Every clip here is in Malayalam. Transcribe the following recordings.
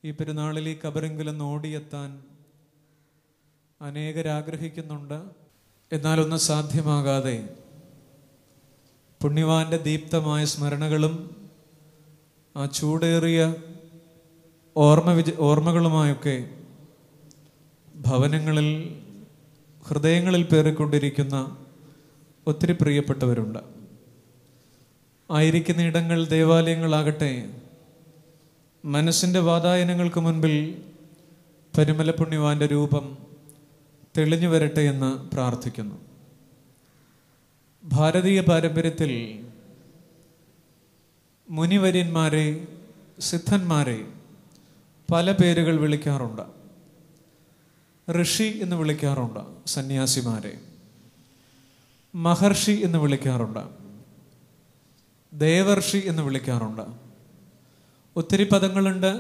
ഈ പെരുന്നാളിൽ ഈ കബറെങ്കിലും ഓടിയെത്താൻ അനേകരാഗ്രഹിക്കുന്നുണ്ട്. എന്നാലൊന്നും സാധ്യമാകാതെ പുണ്യവാന്റെ ദീപ്തമായ സ്മരണകളും ആ ചൂടേറിയ ഓർമ്മകളുമായൊക്കെ ഭവനങ്ങളിൽ, ഹൃദയങ്ങളിൽ പേറിക്കൊണ്ടിരിക്കുന്ന ഒത്തിരി പ്രിയപ്പെട്ടവരുണ്ട്. ആയിരിക്കുന്ന ഇടങ്ങൾ, ദേവാലയങ്ങളാകട്ടെ, മനസ്സിൻ്റെ വാതായനങ്ങൾക്ക് മുൻപിൽ പരിമല പുണ്യവാന്റെ രൂപം തെളിഞ്ഞു വരട്ടെ എന്ന് പ്രാർത്ഥിക്കുന്നു. ഭാരതീയ പാരമ്പര്യത്തിൽ മുനിവര്യന്മാരെ, സിദ്ധന്മാരെ പല പേരുകൾ വിളിക്കാറുണ്ട്. ഋഷി എന്ന് വിളിക്കാറുണ്ട്, സന്യാസിമാരെ. മഹർഷി എന്ന് വിളിക്കാറുണ്ട്, ദേവർഷി എന്ന് വിളിക്കാറുണ്ട്. ഒത്തിരി പദങ്ങളുണ്ട്.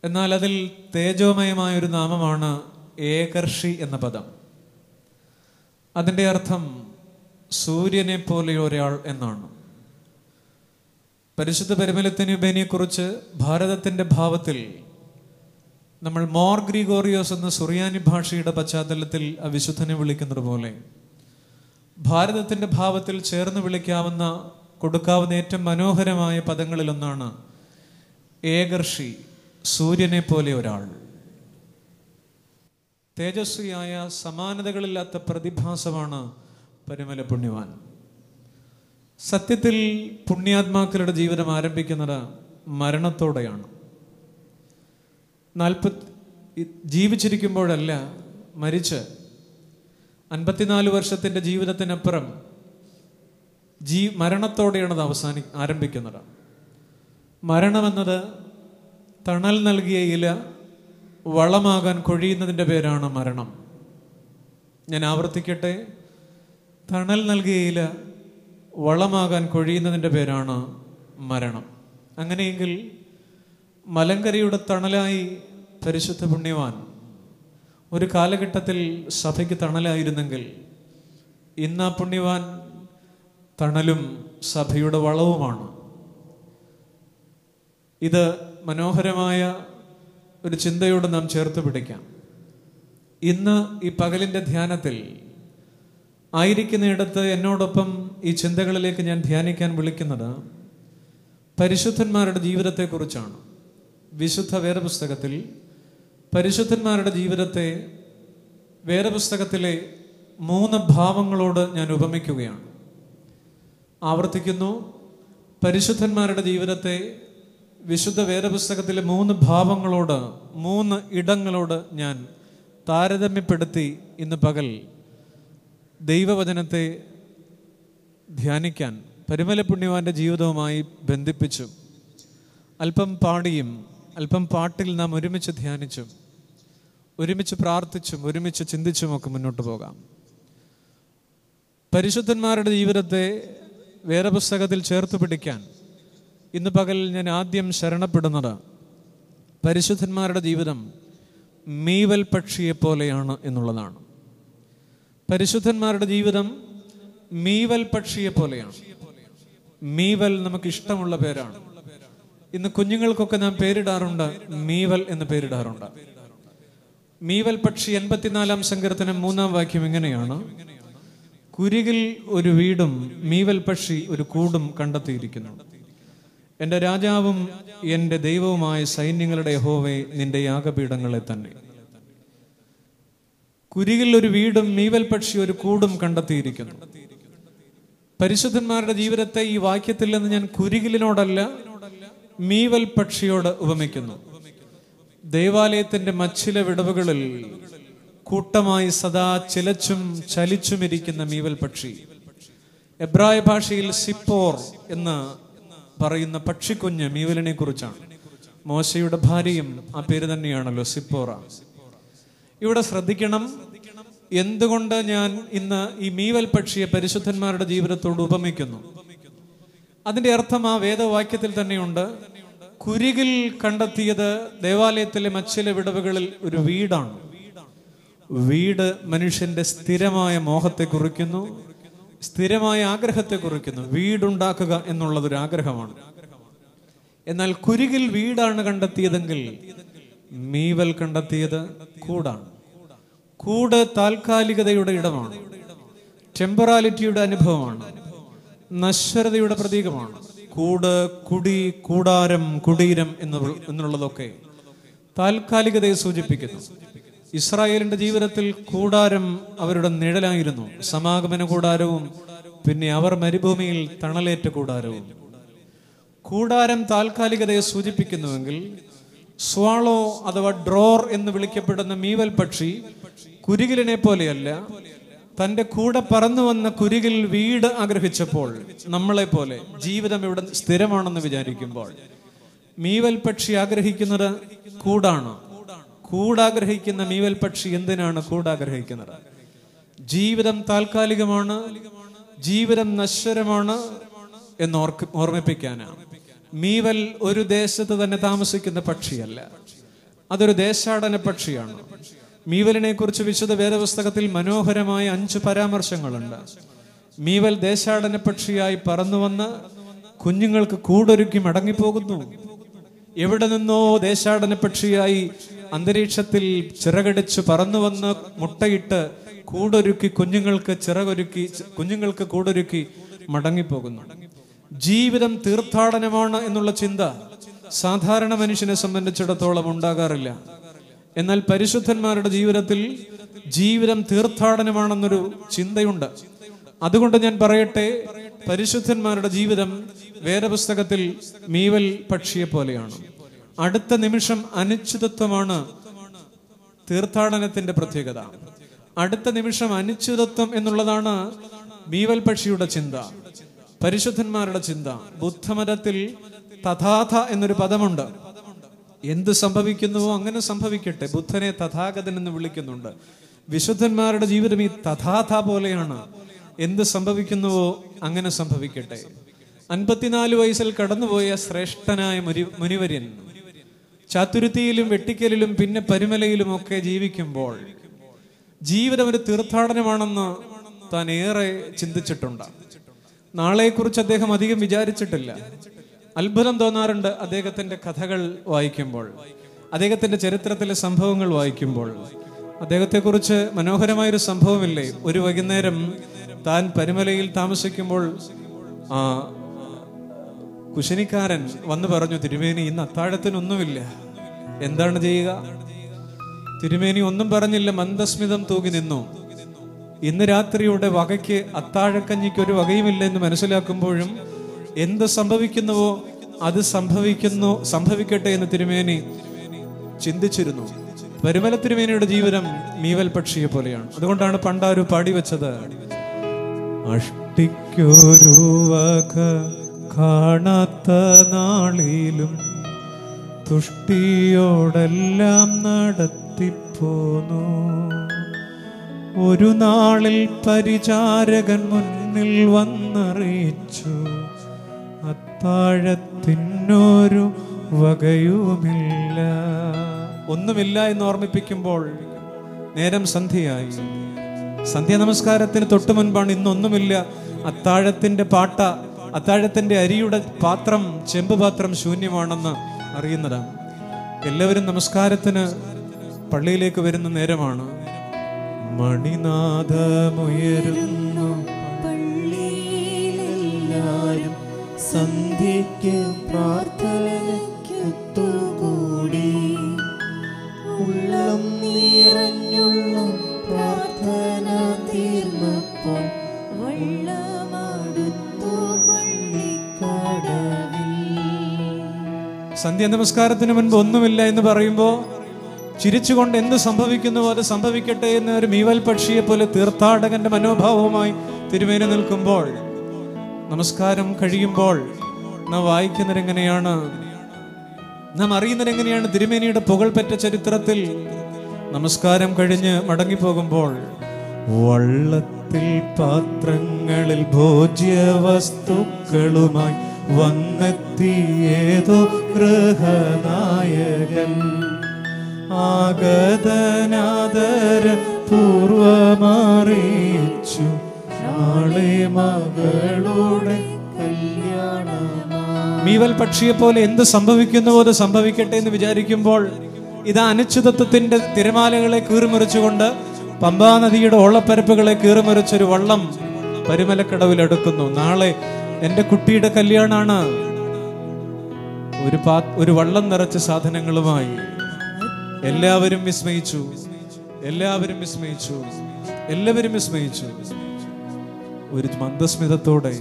എന്നാൽ അതിൽ തേജോമയമായൊരു നാമമാണ് ഏകർഷി എന്ന പദം. അതിൻ്റെ അർത്ഥം സൂര്യനെ പോലെ ഒരാൾ എന്നാണ്. പരിശുദ്ധ പരിമലത്തിനുബേനെക്കുറിച്ച് ഭാരതത്തിൻ്റെ ഭാവത്തിൽ നമ്മൾ മോർ ഗ്രിഗോറിയോസ് എന്ന സുറിയാനി ഭാഷയുടെ പശ്ചാത്തലത്തിൽ ആ വിശുദ്ധനെ വിളിക്കുന്നത് പോലെ ഭാരതത്തിൻ്റെ ഭാവത്തിൽ ചേർന്ന് വിളിക്കാവുന്ന, കൊടുക്കാവുന്ന ഏറ്റവും മനോഹരമായ പദങ്ങളിലൊന്നാണ് ഏകർഷി, സൂര്യനെ പോലെ ഒരാൾ. തേജസ്വിയായ, സമാനതകളില്ലാത്ത പ്രതിഭാസമാണ് പരിമല പുണ്യവാൻ. സത്യത്തിൽ പുണ്യാത്മാക്കളുടെ ജീവിതം ആരംഭിക്കുന്നത് മരണത്തോടെയാണ്. ജീവിച്ചിരിക്കുമ്പോഴല്ല, മരിച്ച് 54 വർഷത്തിൻ്റെ ജീവിതത്തിനപ്പുറം മരണത്തോടെയാണ് അത് ആരംഭിക്കുന്നത്. മരണമെന്നത് തണൽ നൽകിയ ഇല വളമാകാൻ കൊഴിയുന്നതിൻ്റെ പേരാണ് മരണം. ഞാൻ ആവർത്തിക്കട്ടെ, തണൽ നൽകിയ ഇല വളമാകാൻ കൊഴിയുന്നതിൻ്റെ പേരാണ് മരണം. അങ്ങനെയെങ്കിൽ മലങ്കരയുടെ തണലായി പരിശുദ്ധ പുണ്യവാൻ ഒരു കാലഘട്ടത്തിൽ സഭയ്ക്ക് തണലായിരുന്നെങ്കിൽ ഇന്ന് ആ പുണ്യവാൻ തണലും സഭയുടെ വളവുമാണ്. ഇത് മനോഹരമായ ഒരു ചിന്തയോട് നാം ചേർത്ത് പിടിക്കാം. ഇന്ന് ഈ പകലിൻ്റെ ധ്യാനത്തിൽ ആയിരിക്കുന്നിടത്ത് എന്നോടൊപ്പം ഈ ചിന്തകളിലേക്ക് ഞാൻ ധ്യാനിക്കാൻ വിളിക്കുന്നത് പരിശുദ്ധന്മാരുടെ ജീവിതത്തെക്കുറിച്ചാണ്. വിശുദ്ധ വേദപുസ്തകത്തിൽ പരിശുദ്ധന്മാരുടെ ജീവിതത്തെ വേദപുസ്തകത്തിലെ 3 ഭാവങ്ങളോട് ഞാൻ ഉപമിക്കുകയാണ്. ആവർത്തിക്കുന്നു, പരിശുദ്ധന്മാരുടെ ജീവിതത്തെ വിശുദ്ധ വേദപുസ്തകത്തിലെ 3 ഭാവങ്ങളോട്, 3 ഇടങ്ങളോട് ഞാൻ താരതമ്യപ്പെടുത്തി ഇന്ന് പകൽ ദൈവവചനത്തെ ധ്യാനിക്കാൻ പരിമല പുണ്യവാന്റെ ജീവിതവുമായി ബന്ധിപ്പിച്ചു. അല്പം പാടിയും അല്പം പാട്ടിൽ നാം ഒരുമിച്ച് ധ്യാനിച്ചും ഒരുമിച്ച് പ്രാർത്ഥിച്ചും ഒരുമിച്ച് ചിന്തിച്ചുമൊക്കെ മുന്നോട്ട് പോകാം. പരിശുദ്ധന്മാരുടെ ജീവിതത്തെ വേദപുസ്തകത്തിൽ ചേർത്ത് പിടിക്കാൻ ഇന്ന് പകൽ ഞാൻ ആദ്യം ശരണപ്പെടുന്നത് പരിശുദ്ധന്മാരുടെ ജീവിതം മീവൽ പക്ഷിയെപ്പോലെയാണ് എന്നുള്ളതാണ്. പരിശുദ്ധന്മാരുടെ ജീവിതം മീവൽ പക്ഷിയെപ്പോലെയാണ്. മീവൽ നമുക്ക് ഇഷ്ടമുള്ള പേരാണ്. ഇന്ന് കുഞ്ഞുങ്ങൾക്കൊക്കെ നാം പേരിടാറുണ്ട്, മീവൽ എന്ന് പേരിടാറുണ്ട്. മീവൽ പക്ഷി 84-ാം സങ്കീർത്തനം 3-ാം വാക്യം ഇങ്ങനെയാണ്: കുരികിൽ ഒരു വീടും മീവൽ പക്ഷി ഒരു കൂടും കണ്ടെത്തിയിരിക്കുന്നു. എൻ്റെ രാജാവും എൻ്റെ ദൈവവുമായ സൈന്യങ്ങളുടെ യഹോവേ, നിന്റെ യാഗപീഠങ്ങളെ തന്നെ. കുരികിൽ ഒരു വീടും മീവൽ പക്ഷി ഒരു കൂടും കണ്ടെത്തിയിരിക്കുന്നു. പരിശുദ്ധന്മാരുടെ ജീവിതത്തെ ഈ വാക്യത്തിൽ നിന്ന് ഞാൻ കുരികിലിനോടല്ല, മീവൽ പക്ഷിയോട് ഉപമിക്കുന്നു. ദേവാലയത്തിന്റെ മച്ചില വിടവുകളിൽ കൂട്ടമായി സദാ ചിലച്ചും ചലിച്ചുമിരിക്കുന്ന മീവൽ പക്ഷി. എബ്രായ ഭാഷയിൽ സിപ്പോർ എന്ന് പറയുന്ന പക്ഷിക്കുഞ്ഞ് മീവലിനെ കുറിച്ചാണ്. മോശയുടെ ഭാര്യയും ആ പേര് തന്നെയാണല്ലോ, സിപ്പോറ. ഇവിടെ ശ്രദ്ധിക്കണം, എന്തുകൊണ്ട് ഞാൻ ഇന്ന് ഈ മീവൽ പക്ഷിയെ പരിശുദ്ധന്മാരുടെ ജീവിതത്തോട് ഉപമിക്കുന്നു. അതിന്റെ അർത്ഥം ആ വേദവാക്യത്തിൽ തന്നെയുണ്ട്. കുരികിൽ കണ്ടെത്തിയത് ദേവാലയത്തിലെ മച്ചില വിടവുകളിൽ ഒരു വീടാണ്. വീട് മനുഷ്യന്റെ സ്ഥിരമായ മോഹത്തെ കുറിക്കുന്നു, സ്ഥിരമായ ആഗ്രഹത്തെ കുറിക്കുന്നു. വീടുണ്ടാക്കുക എന്നുള്ളതൊരു ആഗ്രഹമാണ്. എന്നാൽ കുരികിൽ വീടാണ് കണ്ടെത്തിയതെങ്കിൽ മീവൽ കണ്ടെത്തിയത് കൂടാണ്. കൂട് താൽക്കാലികതയുടെ ഇടമാണ്, ടെമ്പറാലിറ്റിയുടെ അനുഭവമാണ്, നശ്വരതയുടെ പ്രതീകമാണ്. കൂട്, കുടി, കൂടാരം, കുടീരം എന്നുള്ളതൊക്കെ താൽക്കാലികതയെ സൂചിപ്പിക്കുന്നു. ഇസ്രായേലിന്റെ ജീവിതത്തിൽ കൂടാരം അവരുടെ നിഴലായിരുന്നു, സമാഗമന കൂടാരവും പിന്നെ അവർ മരുഭൂമിയിൽ തണലേറ്റ കൂടാരവും. കൂടാരം താൽക്കാലികതയെ സൂചിപ്പിക്കുന്നുവെങ്കിൽ സ്വാളോ അഥവാ ഡ്രോർ എന്ന് വിളിക്കപ്പെടുന്ന മീവൽ പക്ഷി കുരികിലിനെ പോലെയല്ല. തൻ്റെ കൂടെ പറന്നു വന്ന കുരികിൽ വീട് ആഗ്രഹിച്ചപ്പോൾ, നമ്മളെ പോലെ ജീവിതം ഇവിടെ സ്ഥിരമാണെന്ന് വിചാരിക്കുമ്പോൾ, മീവൽ പക്ഷി ആഗ്രഹിക്കുന്നത് കൂടാണ്. കൂടാഗ്രഹിക്കുന്ന മീവൽ പക്ഷി എന്തിനാണ് കൂടാഗ്രഹിക്കുന്നത്? ജീവിതം താൽക്കാലികമാണ്, ജീവിതം നശ്വരമാണ് എന്ന് ഓർമ്മിപ്പിക്കാനാണ്. മീവൽ ഒരു ദേശത്ത് തന്നെ താമസിക്കുന്ന പക്ഷിയല്ല, അതൊരു ദേശാടന പക്ഷിയാണ്. മീവലിനെ കുറിച്ച് വിശുദ്ധ വേദപുസ്തകത്തിൽ മനോഹരമായ 5 പരാമർശങ്ങളുണ്ട്. മീവൽ ദേശാടന പക്ഷിയായി പറന്നു വന്ന് കുഞ്ഞുങ്ങൾക്ക് കൂടൊരുക്കി മടങ്ങിപ്പോകുന്നു. എവിടെ നിന്നോ ദേശാടന പക്ഷിയായി അന്തരീക്ഷത്തിൽ ചിറകടിച്ച് പറന്നു വന്ന് മുട്ടയിട്ട് കൂടൊരുക്കി കുഞ്ഞുങ്ങൾക്ക് കൂടൊരുക്കി മടങ്ങിപ്പോകുന്നു. ജീവിതം തീർത്ഥാടനമാണ് എന്നുള്ള ചിന്ത സാധാരണ മനുഷ്യനെ സംബന്ധിച്ചിടത്തോളം ഉണ്ടാകാറില്ല. എന്നാൽ പരിശുദ്ധന്മാരുടെ ജീവിതത്തിൽ ജീവിതം തീർത്ഥാടനമാണെന്നൊരു ചിന്തയുണ്ട്. അതുകൊണ്ട് ഞാൻ പറയട്ടെ, പരിശുദ്ധന്മാരുടെ ജീവിതം വേദപുസ്തകത്തിൽ മീവൽ പക്ഷിയെ പോലെയാണ്. അടുത്ത നിമിഷം അനിശ്ചിതത്വമാണ് തീർത്ഥാടനത്തിന്റെ പ്രത്യേകത. അടുത്ത നിമിഷം അനിശ്ചിതത്വം എന്നുള്ളതാണ് മീവൽ പക്ഷിയുടെ ചിന്ത, പരിശുദ്ധന്മാരുടെ ചിന്ത. ബുദ്ധമതത്തിൽ തഥാഥ എന്നൊരു പദമുണ്ട്. എന്ത് സംഭവിക്കുന്നുവോ അങ്ങനെ സംഭവിക്കട്ടെ. ബുദ്ധനെ തഥാഗതൻ എന്ന് വിളിക്കുന്നുണ്ട്. വിശുദ്ധന്മാരുടെ ജീവിതം ഈ തഥാഥ പോലെയാണ്. എന്ത് സംഭവിക്കുന്നുവോ അങ്ങനെ സംഭവിക്കട്ടെ. 54 വയസ്സിൽ കടന്നുപോയ ശ്രേഷ്ഠനായ മുനിവര്യൻ ചാതുരുത്തിയിലും വെട്ടിക്കലിലും പിന്നെ പരുമലയിലും ഒക്കെ ജീവിക്കുമ്പോൾ ജീവിതം ഒരു തീർത്ഥാടനമാണെന്ന് താൻ ഏറെ ചിന്തിച്ചിട്ടുണ്ട്. നാളെക്കുറിച്ച് അദ്ദേഹം അധികം വിചാരിച്ചിട്ടില്ല. അത്ഭുതം തോന്നാറുണ്ട് അദ്ദേഹത്തിന്റെ കഥകൾ വായിക്കുമ്പോൾ, അദ്ദേഹത്തിന്റെ ചരിത്രത്തിലെ സംഭവങ്ങൾ വായിക്കുമ്പോൾ. അദ്ദേഹത്തെക്കുറിച്ച് മനോഹരമായൊരു സംഭവമില്ലേ? ഒരു വൈകുന്നേരം താൻ പരുമലയിൽ താമസിക്കുമ്പോൾ കുശനിക്കാരൻ വന്നു പറഞ്ഞു, തിരുമേനി ഇന്ന് അത്താഴത്തിനൊന്നുമില്ല, എന്താണ് ചെയ്യുക? തിരുമേനി ഒന്നും പറഞ്ഞില്ല, മന്ദസ്മിതം തൂകി നിന്നു. ഇന്ന് രാത്രിയുടെ വകയ്ക്ക് അത്താഴക്കഞ്ഞിക്ക് ഒരു വകയുമില്ല എന്ന് മനസ്സിലാക്കുമ്പോഴും എന്ത് സംഭവിക്കുന്നുവോ അത് സംഭവിക്കട്ടെ എന്ന് തിരുമേനി ചിന്തിച്ചിരുന്നു. പരുമല തിരുമേനിയുടെ ജീവിതം മീവൽ പക്ഷിയെ പോലെയാണ്. അതുകൊണ്ടാണ് പണ്ടാരു പാടിവെച്ചത്, അഷ്ടിക്കൊരു വക കാണാത്ത നാളിലും തുഷ്ടിയോടെല്ലാം നടത്തിപ്പോന്നു. ഒരു നാളിൽ പരിചാരകൻ മുന്നിൽ വന്നറിയിച്ചു, അത്താഴത്തിനൊരു വകയുമില്ല. ഒന്നുമില്ല എന്ന് ഓർമ്മിപ്പിക്കുമ്പോൾ നേരം സന്ധ്യയായി. സന്ധ്യ നമസ്കാരത്തിന് തൊട്ടു മുൻപാണ് ഇന്നൊന്നുമില്ല. അത്താഴത്തിന്റെ അരിയുടെ പാത്രം, ചെമ്പ് പാത്രം ശൂന്യമാണെന്ന് അറിയുന്നതാണ്. എല്ലാവരും നമസ്കാരത്തിന് പള്ളിയിലേക്ക് വരുന്ന നേരമാണ്. മണിനാഥമുയരുന്നു പള്ളിയിലെല്ലാരും, സന്ധ്യയ്ക്ക് പ്രാർത്ഥനയ്ക്കൊത്തുകൂടി, ഉള്ളം നിറഞ്ഞുള്ള പ്രാർത്ഥന തീർന്നപ്പോൾ വെള്ളമടുത്തു പള്ളിക്കടവിൽ. സന്ധ്യ നമസ്കാരത്തിന് മുൻപ് ഒന്നുമില്ല എന്ന് പറയുമ്പോൾ ചിരിച്ചുകൊണ്ട് എന്ത് സംഭവിക്കുന്നുവോ അത് സംഭവിക്കട്ടെ എന്ന ഒരു മീവൽ പക്ഷിയെ പോലെ തീർത്ഥാടകന്റെ മനോഭാവവുമായി തിരുമേനി നിൽക്കുമ്പോൾ, നമസ്കാരം കഴിയുമ്പോൾ നാം വായിക്കുന്നതെങ്ങനെയാണ്, നാം അറിയുന്നതെങ്ങനെയാണ്? തിരുമേനിയുടെ പുകൾപെറ്റ ചരിത്രത്തിൽ നമസ്കാരം കഴിഞ്ഞ് മടങ്ങിപ്പോകുമ്പോൾ വള്ളത്തിൽ പാത്രങ്ങളിൽ ഭോജ്യവസ്തുക്കളുമായി വന്നെത്തിയേതോ ഗൃഹനായകൻ, ആഗതനാദര പൂർവമറിയിച്ചു, നാളെ മകളുടെ കല്യാണമാ. മീവൽ പക്ഷിയെ പോലെ എന്ത് സംഭവിക്കുന്നുവോ അത് സംഭവിക്കട്ടെ എന്ന് വിചാരിക്കുമ്പോൾ ഇതാ അനിശ്ചിതത്വത്തിന്റെ തിരമാലകളെ കീറിമുറിച്ചുകൊണ്ട് പമ്പാ നദിയുടെ ഓളപ്പരപ്പുകളെ കീറിമുറിച്ചൊരു വള്ളം പരിമലക്കടവിലെടുക്കുന്നു. നാളെ എൻ്റെ കുട്ടിയുടെ കല്യാണാണ്. ഒരു വള്ളം നിറച്ച സാധനങ്ങളുമായി എല്ലാവരും വിസ്മയിച്ചു. ഒരു മന്ദസ്മിതത്തോടെ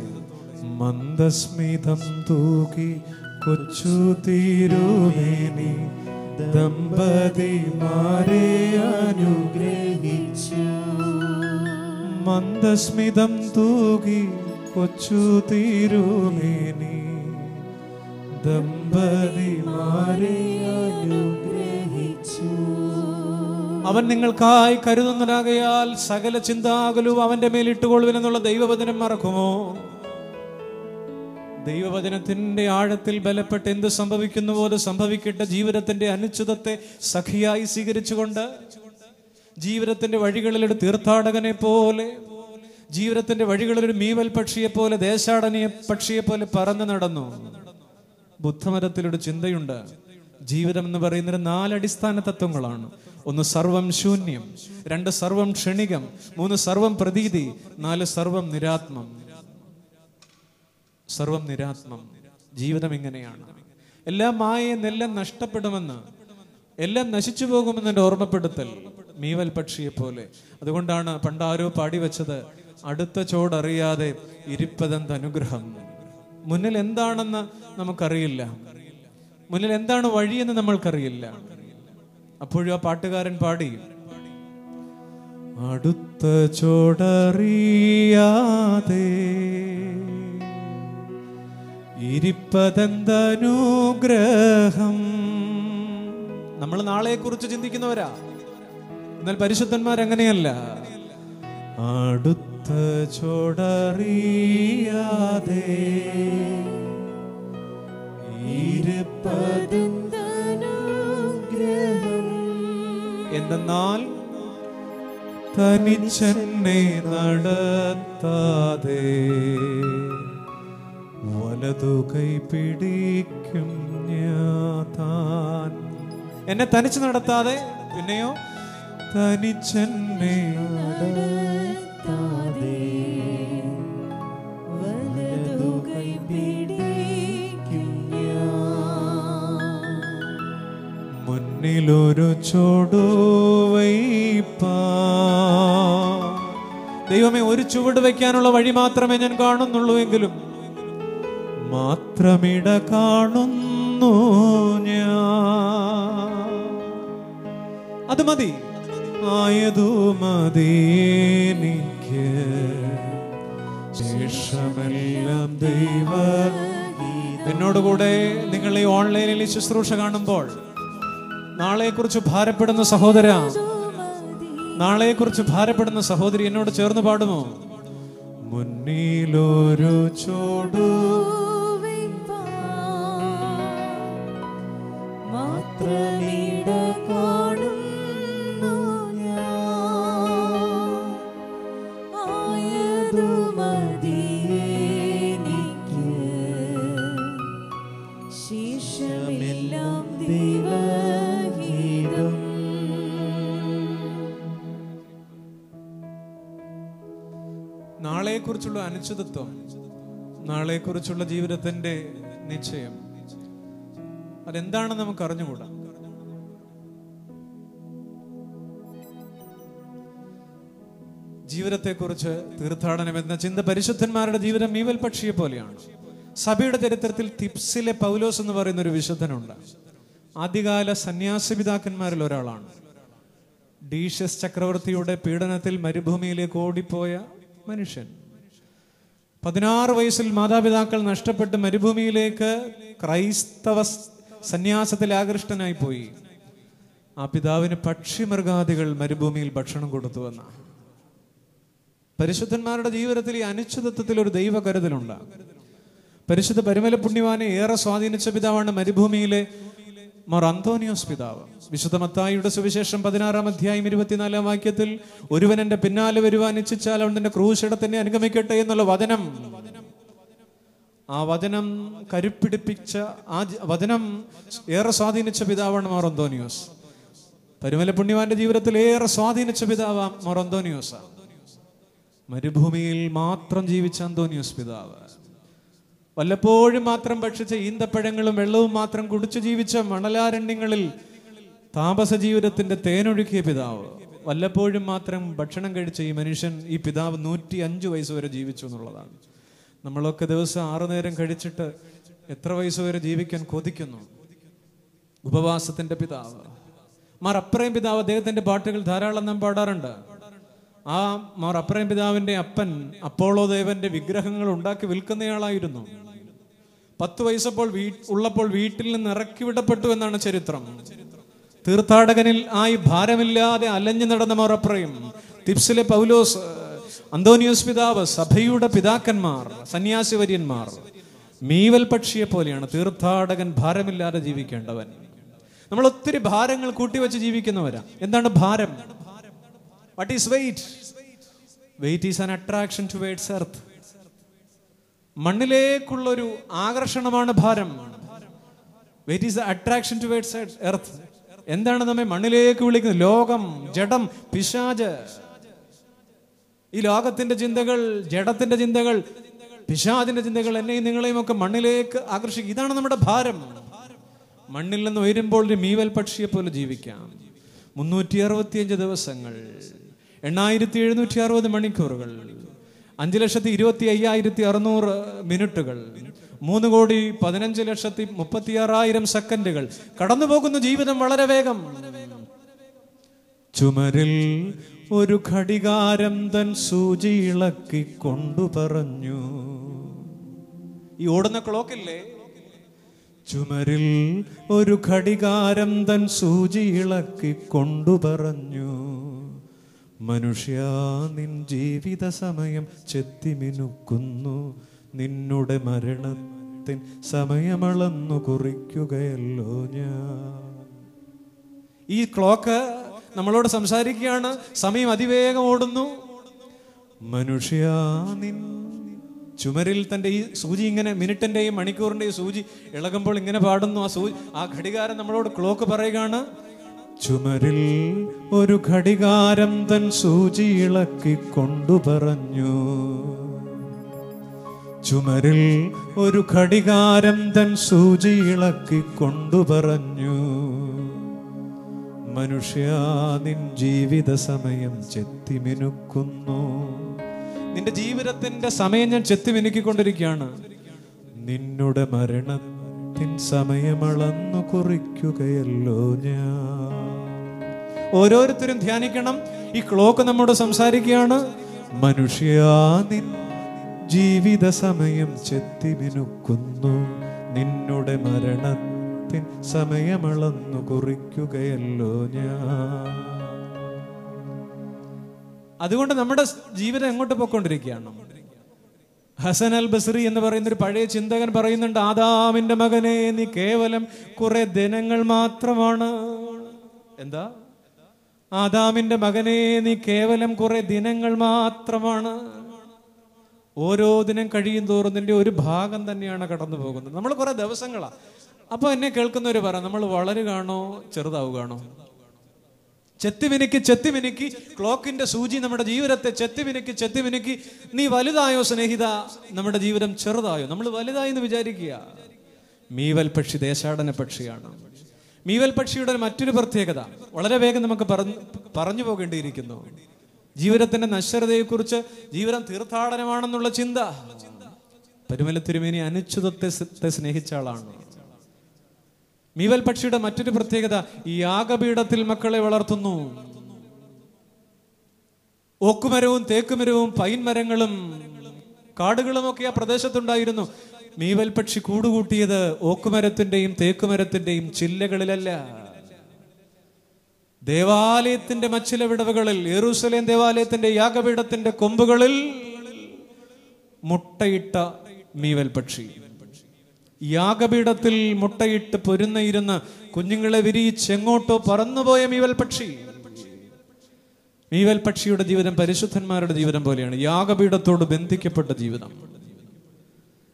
മന്ദസ്മിതം തൂക്കി കൊച്ചു തിരുമേനി ദമ്പതിമാരെ അനുഗ്രഹിച്ചു. മന്ദസ്മിതം തൂകി കൊച്ചു തിരുമേനി ദമ്പതിമാരെ അനുഗ്രഹിച്ചു. അവൻ നിങ്ങൾക്കായി കരുതുന്നതാകയാൽ സകല ചിന്താകുലവും അവന്റെ മേൽ ഇട്ടുകൊള്ളുവിനെന്നുള്ള ദൈവവചനം മറക്കുമോ? ദൈവവചനത്തിന്റെ ആഴത്തിൽ ബലപ്പെട്ട് എന്ത് സംഭവിക്കുന്നുവോ അത് സംഭവിക്കട്ടെ. ജീവിതത്തിന്റെ അനിശ്ചിതത്തെ സഖിയായി സ്വീകരിച്ചുകൊണ്ട് ജീവിതത്തിന്റെ വഴികളിലൊരു തീർത്ഥാടകനെ പോലെ, ജീവിതത്തിന്റെ വഴികളിലൊരു മീവൽ പക്ഷിയെ പോലെ, ദേശാടനിയ പക്ഷിയെ പോലെ പറന്നു നടന്നു. ബുദ്ധമതത്തിലൊരു ചിന്തയുണ്ട്. ജീവിതം എന്ന് പറയുന്നത് 4 അടിസ്ഥാന തത്വങ്ങളാണ്. 1 സർവം ശൂന്യം, 2 സർവം ക്ഷണികം, 3 സർവം പ്രതീതി, 4 സർവം നിരാത്മം. സർവം നിരാത്മം. ജീവിതം ഇങ്ങനെയാണ്. എല്ലാം മായെന്ന്, എല്ലാം നഷ്ടപ്പെടുമെന്ന്, എല്ലാം നശിച്ചു പോകുമെന്നെ ഓർമ്മപ്പെടുത്തൽ മീവൽ പക്ഷിയെ പോലെ. അതുകൊണ്ടാണ് പണ്ടാരോ പാടിവെച്ചത്, അടുത്ത ചോടറിയാതെ ഇരിപ്പതെന്ത് അനുഗ്രഹം. മുന്നിൽ എന്താണെന്ന് നമുക്കറിയില്ല, മുന്നിൽ എന്താണ് വഴിയെന്ന് നമ്മൾക്കറിയില്ല. അപ്പോഴും ആ പാട്ടുകാരൻ പാടി, അടുത്ത ചോടറിയാതെ ഇരിപ്പതെന്തനുഗ്രഹം. നമ്മൾ നാളെ കുറിച്ച് ചിന്തിക്കുന്നവരാ. എന്നാൽ പരിശുദ്ധന്മാരങ്ങനെയല്ല. അടുത്ത ചോടറിയാതെ എന്തെന്നാൽ തനിച്ചെന്നെ നടത്താതെ വലതു കൈ പിടിക്കും ഞാൻ. എന്നെ തനിച്ച് നടത്താതെ, പിന്നെയോ തനിച്ചെന്നെ നടത്താതെ വലതു കൈ പിടിക്കും ഞാൻ. മുന്നിലൊരു ചുവടുവയ്പ്പാ. ദൈവമേ, ഒരു ചുവട് വയ്ക്കാനുള്ള വഴി മാത്രമേ ഞാൻ കാണുന്നുള്ളൂ എങ്കിലും മാത്രമിട കാണുന്നു ഞാൻ. അത് മതി, ആയതു മതി എനിക്ക്, ശേഷമെല്ലാം ദൈവ. എന്നോടുകൂടെ നിങ്ങൾ ഈ ഓൺലൈനിൽ ശുശ്രൂഷ കാണുമ്പോൾ നാളെക്കുറിച്ച് ഭാരപ്പെടുന്ന സഹോദര, നാളെക്കുറിച്ച് ഭാരപ്പെടുന്ന സഹോദരി എന്നോട് ചേർന്ന് പാടുമോ? മുന്നിലൊരു ചോടു മാത്രമിട കാണുന്നു ഞാൻ, ആയതു മതി എനിക്ക്, ശേഷമെല്ലാം ദൈവഹിതം. നാളെക്കുറിച്ചുള്ള അനിശ്ചിതത്വം, നാളെക്കുറിച്ചുള്ള ജീവിതത്തിന്റെ നിശ്ചയം, അതെന്താണെന്ന് നമുക്ക് അറിഞ്ഞുകൂടാ. ജീവിതത്തെക്കുറിച്ച് തീർത്ഥാടനം എന്ന ചിന്ത പരിശുദ്ധന്മാരുടെ ജീവിതം മീവൽ പക്ഷിയെ പോലെയാണ്. സഭയുടെ ചരിത്രത്തിൽ തിപ്സിലെ പൗലോസ് എന്ന് പറയുന്ന ഒരു വിശുദ്ധനുണ്ട്. ആദ്യകാല സന്യാസി പിതാക്കന്മാരിൽ ഒരാളാണ്. ഡീഷ്യസ് ചക്രവർത്തിയുടെ പീഡനത്തിൽ മരുഭൂമിയിലേക്ക് ഓടിപ്പോയ മനുഷ്യൻ. 16 വയസ്സിൽ മാതാപിതാക്കൾ നഷ്ടപ്പെട്ട് മരുഭൂമിയിലേക്ക് ക്രൈസ്തവ സന്യാസത്തിൽ ആകൃഷ്ടനായി പോയി. ആ പിതാവിന് പക്ഷിമൃഗാദികൾ മരുഭൂമിയിൽ ഭക്ഷണം കൊടുത്തുവെന്ന. പരിശുദ്ധന്മാരുടെ ജീവിതത്തിൽ ഈ അനിശ്ചിതത്വത്തിൽ ഒരു ദൈവ കരുതലുണ്ട്. പരിശുദ്ധ പരിമല പുണ്യവാനെ ഏറെ സ്വാധീനിച്ച പിതാവാണ് മരുഭൂമിയിലെ മാർ അന്തോണിയോസ് പിതാവ്. വിശുദ്ധ മത്തായിയുടെ സുവിശേഷം 16-ാം അധ്യായം 24-ാം വാക്യത്തിൽ, ഒരുവൻ എന്റെ പിന്നാലെ വരുവാൻ ഇച്ഛിച്ചാൽ അവൻ തന്റെ ക്രൂശിട തന്നെ അനുഗമിക്കട്ടെ എന്നുള്ള വചനം ആ വചനം കരുപ്പിടിപ്പിച്ച, ആ വചനം ഏറെ സ്വാധീനിച്ച പിതാവാണ് മോർ അന്തോണിയോസ്. പരുമല പുണ്യവാന്റെ ജീവിതത്തിൽ ഏറെ സ്വാധീനിച്ച പിതാവാണ് മോർ അന്തോണിയോസ്. മരുഭൂമിയിൽ മാത്രം ജീവിച്ച അന്തോണിയോസ് പിതാവ്, വല്ലപ്പോഴും മാത്രം ഭക്ഷിച്ച ഈന്തപ്പഴങ്ങളും വെള്ളവും മാത്രം കുടിച്ചു ജീവിച്ച മണലാരണ്യങ്ങളിൽ താപസ ജീവിതത്തിന്റെ തേനൊഴുക്കിയ പിതാവ്, വല്ലപ്പോഴും മാത്രം ഭക്ഷണം കഴിച്ച ഈ മനുഷ്യൻ, ഈ പിതാവ് 105 വയസ്സ് വരെ ജീവിച്ചു എന്നുള്ളതാണ്. നമ്മളൊക്കെ ദിവസം 6 നേരം കഴിച്ചിട്ട് എത്ര വയസ്സ് വരെ ജീവിക്കാൻ കൊതിക്കുന്നു. ഉപവാസത്തിന്റെ പിതാവ് മാർ അപ്രയം പിതാവ്, അദ്ദേഹത്തിന്റെ പാട്ടുകൾ ധാരാളം നാം പാടാറുണ്ട്. ആ മാർ അപ്രയം പിതാവിന്റെ അപ്പൻ അപ്പോളോ ദേവന്റെ വിഗ്രഹങ്ങൾ ഉണ്ടാക്കി വിൽക്കുന്നയാളായിരുന്നു. 10 വയസ്സപ്പോൾ ഉള്ളപ്പോൾ വീട്ടിൽ നിന്ന് ഇറക്കി വിടപ്പെട്ടു എന്നാണ് ചരിത്രം. തീർത്ഥാടകനിൽ ആയി ഭാരമില്ലാതെ അലഞ്ഞു നടന്ന മാർ അപ്രയം, തിപ്സിലെ പൗലോസ്, അന്തോണിയോസ് പിതാവ്, സഭയുടെ പിതാക്കന്മാർ, സന്യാസിവര്യന്മാർ, മീവൽ പക്ഷിയെ പോലെയാണ് തീർത്ഥാടകൻ ഭാരമില്ലാതെ ജീവിക്കേണ്ടവൻ. നമ്മൾ ഒത്തിരി ഭാരങ്ങൾ കൂട്ടിവെച്ച് ജീവിക്കുന്നവരാ. എന്താണ് ഭാരം? What is weight? Weight is an attraction towards earth. മണ്ണിലേക്കുള്ളൊരു ആകർഷണമാണ് ഭാരം. Weight is attraction towards earth. എന്താണ് നമ്മെ മണ്ണിലേക്ക് വിളിക്കുന്നത്? ലോകം, ജഡം, പിശാച്. ഈ ലോകത്തിന്റെ ചിന്തകൾ, ജഡത്തിന്റെ ചിന്തകൾ, പിശാചിന്റെ ചിന്തകൾ എന്നെയും നിങ്ങളെയും ഒക്കെ മണ്ണിലേക്ക് ആകർഷിക്കും. ഇതാണ് നമ്മുടെ ഭാരം. മണ്ണിൽ നിന്ന് ഉയരുമ്പോൾ ഒരു മീവൽ പക്ഷിയെ പോലെ ജീവിക്കാം. 365 ദിവസങ്ങൾ, 8760 മണിക്കൂറുകൾ, 5,25,600 മിനിറ്റുകൾ, 3,15,36,000 സെക്കൻഡുകൾ കടന്നു പോകുന്ന ജീവിതം വളരെ വേഗം. ചുമരിൽ ഒരു ഘടികാരം തൻ സൂചി ഇളക്കി കൊണ്ടു പറഞ്ഞു. ഈ ഓടുന്ന ക്ലോക്കില്ലേ? ചുമരിൽ ഒരു ഘടികാരം തൻ സൂചി ഇളക്കി കൊണ്ടു പറഞ്ഞു, മനുഷ്യ നിൻ ജീവിത സമയം ചെത്തിമിനുക്കുന്നു, നിന്നുടെ മരണത്തിൻ സമയമളന്നു കുറിക്കുകയല്ലോ ഞാൻ. ഈ ക്ലോക്ക് നമ്മളോട് സംസാരിക്കുകയാണ്. സമയം അതിവേഗം ഓടുന്നു. മനുഷ്യ നിൻ ചുമരിൽ തൻ്റെ ഈ സൂചി ഇങ്ങനെ, മിനിറ്റിന്റെയും മണിക്കൂറിന്റെയും സൂചി ഇളകുമ്പോൾ ഇങ്ങനെ പാടുന്നു. ആ ഘടികാരം നമ്മളോട് ക്ലോക്ക് പറയുകയാണ്, ചുമരിൽ ഒരു ഘടികാരം തൻ സൂചി ഇളക്കി കൊണ്ടു പറഞ്ഞു, ചുമരിൽ ഒരു ഘടികാരം തൻ സൂചി ഇളക്കി കൊണ്ടു പറഞ്ഞു, മനുഷ്യ നിൻ ജീവിത സമയം ചെത്തിമിനുക്കുന്നു. നിന്റെ ജീവിതത്തിന്റെ സമയം ഞാൻ ചെത്തിമിനുക്കിക്കൊണ്ടിരിക്കുകയാണ്. നിന്നുടെ മരണത്തിൻ സമയമളന്നു കുറിക്കുകയല്ലോ ഞാൻ. ഓരോരുത്തരും ധ്യാനിക്കണം. ഈ ക്ലോക്ക് നമ്മോട് സംസാരിക്കുകയാണ്. മനുഷ്യ നിൻ ജീവിത സമയം ചെത്തിമിനുക്കുന്നു, നിന്നുടെ മരണത്തിൻ സമയമളന്നു കുറിക്കുകയല്ലോ ഞാൻ. അതുകൊണ്ട് നമ്മുടെ ജീവിതം എങ്ങോട്ട് പോയിക്കൊണ്ടിരിക്കുകയാണ്? ഹസൻ അൽ ബസ്രി എന്ന് പറയുന്ന ഒരു പഴയ ചിന്തകൻ പറയുന്നുണ്ട്, ആദാമിന്റെ മകനെ നീ കേവലം കുറെ ദിനങ്ങൾ മാത്രമാണ്. എന്താ? ആദാമിന്റെ മകനെ നീ കേവലം കുറെ ദിനങ്ങൾ മാത്രമാണ്. ഓരോ ദിനം കഴിയും തോറും നിന്റെ ഒരു ഭാഗം തന്നെയാണ് കടന്നു പോകുന്നത്. നമ്മൾ കുറെ ദിവസങ്ങളാ. അപ്പൊ എന്നെ കേൾക്കുന്നവര് പറ, നമ്മൾ വളരുകയാണോ ചെറുതാവുകയാണോ? ചെത്തിമിനുക്കി ക്ലോക്കിന്റെ സൂചി നമ്മുടെ ജീവിതത്തെ ചെത്തിമിനുക്കി നീ വലുതായോ സ്നേഹിത? നമ്മുടെ ജീവിതം ചെറുതായോ? നമ്മൾ വലുതായി എന്ന് വിചാരിക്കുക. മീവൽ പക്ഷി ദേശാടന പക്ഷിയാണ്. മീവൽ പക്ഷിയുടെ മറ്റൊരു പ്രത്യേകത വളരെ വേഗം നമുക്ക് പറഞ്ഞു പോകേണ്ടിയിരിക്കുന്നു. ജീവിതത്തിന്റെ നശ്വരതയെക്കുറിച്ച്, ജീവിതം തീർത്ഥാടനമാണെന്നുള്ള ചിന്ത. പരുമല തിരുമേനി അനിശ്ചിതത്വത്തെ സ്നേഹിച്ച ആളാണ്. മീവൽ പക്ഷിയുടെ മറ്റൊരു പ്രത്യേകത, ഈ യാഗപീഠത്തിൽ മക്കളെ വളർത്തുന്നു. ഓക്കുമരവും തേക്കുമരവും പൈൻമരങ്ങളും കാടുകളും ഒക്കെ ആ പ്രദേശത്തുണ്ടായിരുന്നു. മീവൽ പക്ഷി കൂടുകൂട്ടിയത് ഓക്കുമരത്തിന്റെയും തേക്കുമരത്തിന്റെയും ചില്ലകളിലല്ല, ദേവാലയത്തിന്റെ മച്ചില വിടവുകളിൽ, യെരൂശലേം ദേവാലയത്തിന്റെ യാഗപീഠത്തിന്റെ കൊമ്പുകളിൽ മുട്ടയിട്ട മീവൽ പക്ഷി. യാഗപീഠത്തിൽ മുട്ടയിട്ട് പൊരുന്നയിരുന്ന കുഞ്ഞുങ്ങളെ വിരിയിച്ചെങ്ങോട്ടോ പറന്നുപോയ മീവൽ പക്ഷി. മീവൽ പക്ഷിയുടെ ജീവിതം പരിശുദ്ധന്മാരുടെ ജീവിതം പോലെയാണ്, യാഗപീഠത്തോട് ബന്ധിക്കപ്പെട്ട ജീവിതം.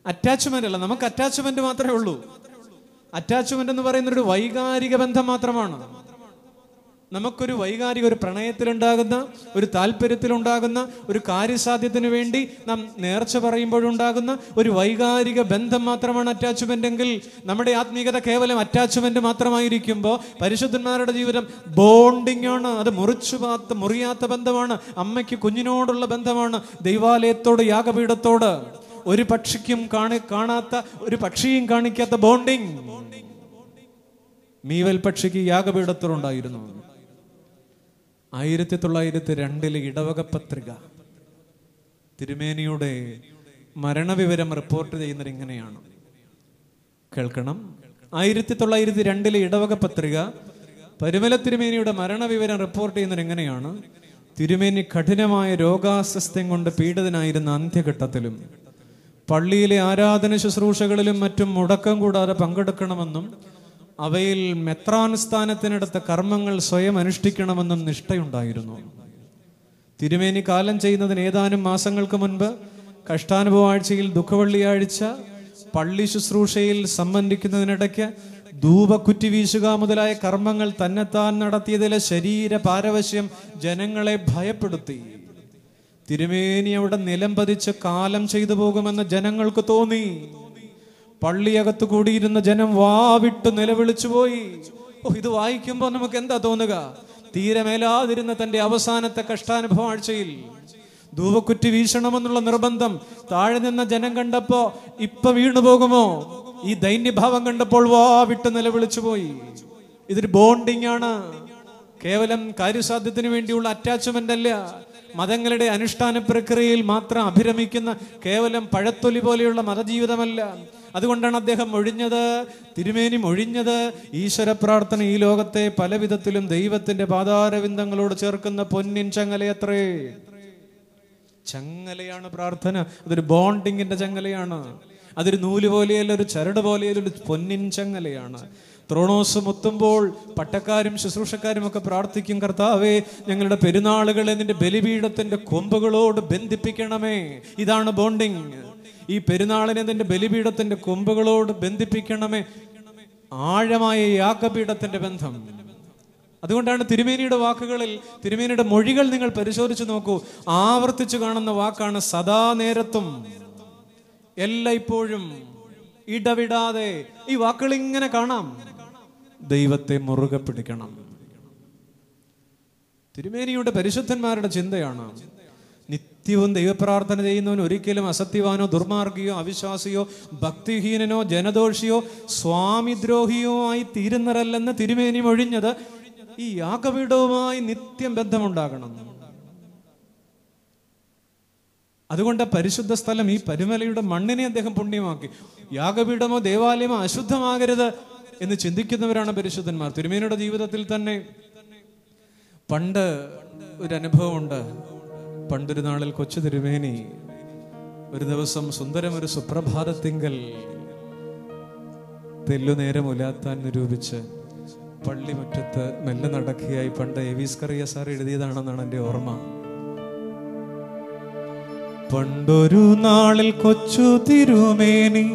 അറ്റാച്ച്മെന്റ് അല്ല, നമുക്ക് അറ്റാച്ച്മെന്റ് മാത്രമേ ഉള്ളൂ. അറ്റാച്ച്മെന്റ് എന്ന് പറയുന്നത് ഒരു വൈകാരിക ബന്ധം മാത്രമാണ്. നമുക്കൊരു വൈകാരിക, ഒരു പ്രണയത്തിലുണ്ടാകുന്ന, ഒരു താല്പര്യത്തിലുണ്ടാകുന്ന, ഒരു കാര്യസാധ്യത്തിന് വേണ്ടി നാം നേർച്ച പറയുമ്പോഴുണ്ടാകുന്ന ഒരു വൈകാരിക ബന്ധം മാത്രമാണ് അറ്റാച്ച്മെന്റ് എങ്കിൽ, നമ്മുടെ ആത്മീയത കേവലം അറ്റാച്ച്മെന്റ് മാത്രമായിരിക്കുമ്പോൾ പരിശുദ്ധന്മാരുടെ ജീവിതം ബോണ്ടിങ് ആണ്. അത് മുറിയാത്ത ബന്ധമാണ്. അമ്മയ്ക്ക് കുഞ്ഞിനോടുള്ള ബന്ധമാണ്. ദൈവാലയത്തോട്, യാഗപീഠത്തോട്, ഒരു പക്ഷിക്കും കാണാത്ത, ഒരു പക്ഷിയും കാണിക്കാത്ത ബോണ്ടിങ് മീവൽ പക്ഷിക്ക് യാഗപീഠത്തോടുണ്ടായിരുന്നു. 1902 ഇടവക പത്രിക തിരുമേനിയുടെ മരണവിവരം റിപ്പോർട്ട് ചെയ്യുന്നത് ഇങ്ങനെയാണ്, കേൾക്കണം. 1902 ഇടവക പത്രിക പരിമല തിരുമേനിയുടെ മരണവിവരം റിപ്പോർട്ട് ചെയ്യുന്നത് എങ്ങനെയാണ്: തിരുമേനി കഠിനമായ രോഗാസ്വസ്ഥ്യം കൊണ്ട് പീഡിതനായിരുന്ന അന്ത്യഘട്ടത്തിലും പള്ളിയിലെ ആരാധന ശുശ്രൂഷകളിലും മറ്റും മുടക്കം കൂടാതെ പങ്കെടുക്കണമെന്നും അവയിൽ മെത്രാൻ സ്ഥാനത്തിനടുത്ത കർമ്മങ്ങൾ സ്വയം അനുഷ്ഠിക്കണമെന്നും നിഷ്ഠയുണ്ടായിരുന്നു. തിരുമേനി കാലം ചെയ്യുന്നതിന് ഏതാനും മാസങ്ങൾക്ക് മുൻപ് കഷ്ടാനുഭവ ആഴ്ചയിൽ ദുഃഖവെള്ളിയാഴ്ച പള്ളി ശുശ്രൂഷയിൽ സംബന്ധിക്കുന്നതിനിടയ്ക്ക് ധൂപക്കുറ്റി വീശുക മുതലായ കർമ്മങ്ങൾ തന്നെത്താൻ നടത്തിയതിലെ ശരീര പാരവശ്യം ജനങ്ങളെ ഭയപ്പെടുത്തി. തിരുമേനി അവിടെ നിലം പതിച്ച് കാലം ചെയ്തു പോകുമെന്ന് ജനങ്ങൾക്ക് തോന്നി. പള്ളിയകത്ത് കൂടിയിരുന്ന ജനം വാവിട്ട് നിലവിളിച്ചു പോയി. ഇത് വായിക്കുമ്പോൾ നമുക്ക് എന്താ തോന്നുക? തീരെ മേലാതിരുന്ന തന്റെ അവസാനത്തെ കഷ്ടാനുഭവ ആഴ്ചയിൽ ധൂപക്കുറ്റി വീശണമെന്നുള്ള നിർബന്ധം താഴെ നിന്ന ജനം കണ്ടപ്പോ ഇപ്പൊ വീണു പോകുമോ? ഈ ദൈന്യഭാവം കണ്ടപ്പോൾ വാവിട്ട് നിലവിളിച്ചു പോയി. ഇതൊരു ബോണ്ടിങ് ആണ്. കേവലം കാര്യസാധ്യത്തിന് വേണ്ടിയുള്ള അറ്റാച്ച്മെന്റ് അല്ല. മതങ്ങളുടെ അനുഷ്ഠാന പ്രക്രിയയിൽ മാത്രം അഭിരമിക്കുന്ന കേവലം പഴത്തൊലി പോലെയുള്ള മതജീവിതമല്ല. അതുകൊണ്ടാണ് അദ്ദേഹം ഒഴിഞ്ഞത്, തിരുമേനി ഒഴിഞ്ഞത്, ഈശ്വര പ്രാർത്ഥന ഈ ലോകത്തെ പല വിധത്തിലും ദൈവത്തിന്റെ പാതാരവിന്ദങ്ങളോട് ചേർക്കുന്ന പൊന്നിൻ ചങ്ങലയത്രേ. ചങ്ങലയാണ് പ്രാർത്ഥന. അതൊരു ബോണ്ടിങ്ങിന്റെ ചങ്ങലയാണ്. അതൊരു നൂല് പോലെയല്ല, ഒരു ചരട് പോലെയല്ല, ഒരു പൊന്നിൻ ചങ്ങലയാണ്. ത്രോണോസ് മുത്തുമ്പോൾ പട്ടക്കാരും ശുശ്രൂഷക്കാരും ഒക്കെ പ്രാർത്ഥിക്കും, കർത്താവേ ഞങ്ങളുടെ പെരുന്നാളുകളെ നിന്റെ ബലിപീഠത്തിന്റെ കൊമ്പുകളോട് ബന്ധിപ്പിക്കണമേ. ഇതാണ് ബോണ്ടിങ്. ഈ പെരുന്നാളിനെ നിന്റെ ബലിപീഠത്തിന്റെ കൊമ്പുകളോട് ബന്ധിപ്പിക്കണമേ. ആഴമായ യാഗപീഠത്തിന്റെ ബന്ധം. അതുകൊണ്ടാണ് തിരുമേനിയുടെ വാക്കുകളിൽ, തിരുമേനിയുടെ മൊഴികൾ നിങ്ങൾ പരിശോധിച്ച് നോക്കൂ, ആവർത്തിച്ചു കാണുന്ന വാക്കാണ് സദാ നേരത്തും, എല്ലായ്പ്പോഴും, ഇടവിടാതെ. ഈ വാക്കുകൾ ഇങ്ങനെ കാണാം. ദൈവത്തെ മുറുകെ പിടിക്കണം. തിരുമേനിയുടെ പരിശുദ്ധന്മാരുടെ ചിന്തയാണ്. നിത്യവും ദൈവപ്രാർത്ഥന ചെയ്യുന്നവൻ ഒരിക്കലും അസത്യവാനോ ദുർമാർഗിയോ അവിശ്വാസിയോ ഭക്തിഹീനനോ ജനദോഷിയോ സ്വാമിദ്രോഹിയോ ആയി തീരുന്നവരല്ലെന്ന് തിരുമേനി ഒഴിഞ്ഞത് ഈ യാഗപീഠവുമായി നിത്യം ബന്ധമുണ്ടാകണം. അതുകൊണ്ട് പരിശുദ്ധ സ്ഥലം, ഈ പരുമലയുടെ മണ്ണിനെ അദ്ദേഹം പുണ്യമാക്കി. യാഗപീഠമോ ദേവാലയമോ അശുദ്ധമാകരുത് എന്ന് ചിന്തിക്കുന്നവരാണ് പരിശുദ്ധന്മാർ. തിരുമേനിയുടെ ജീവിതത്തിൽ തന്നെ പണ്ട് ഒരു അനുഭവമുണ്ട്. പണ്ടൊരു നാളിൽ കൊച്ചു തിരുമേനി ഒരു ദിവസം സുന്ദരം ഒരു സുപ്രഭാതത്തിങ്കൽ തെല്ലുനേരം ഉലാത്താൻ നിരൂപിച്ച് പള്ളിമുറ്റത്ത് മെല്ലെ നടക്കുകയായി. പണ്ട് എവിസ്കറിയ സാർ എഴുതിയതാണെന്നാണ് എൻ്റെ ഓർമ്മ. പണ്ടൊരു നാളിൽ കൊച്ചു തിരുമേനി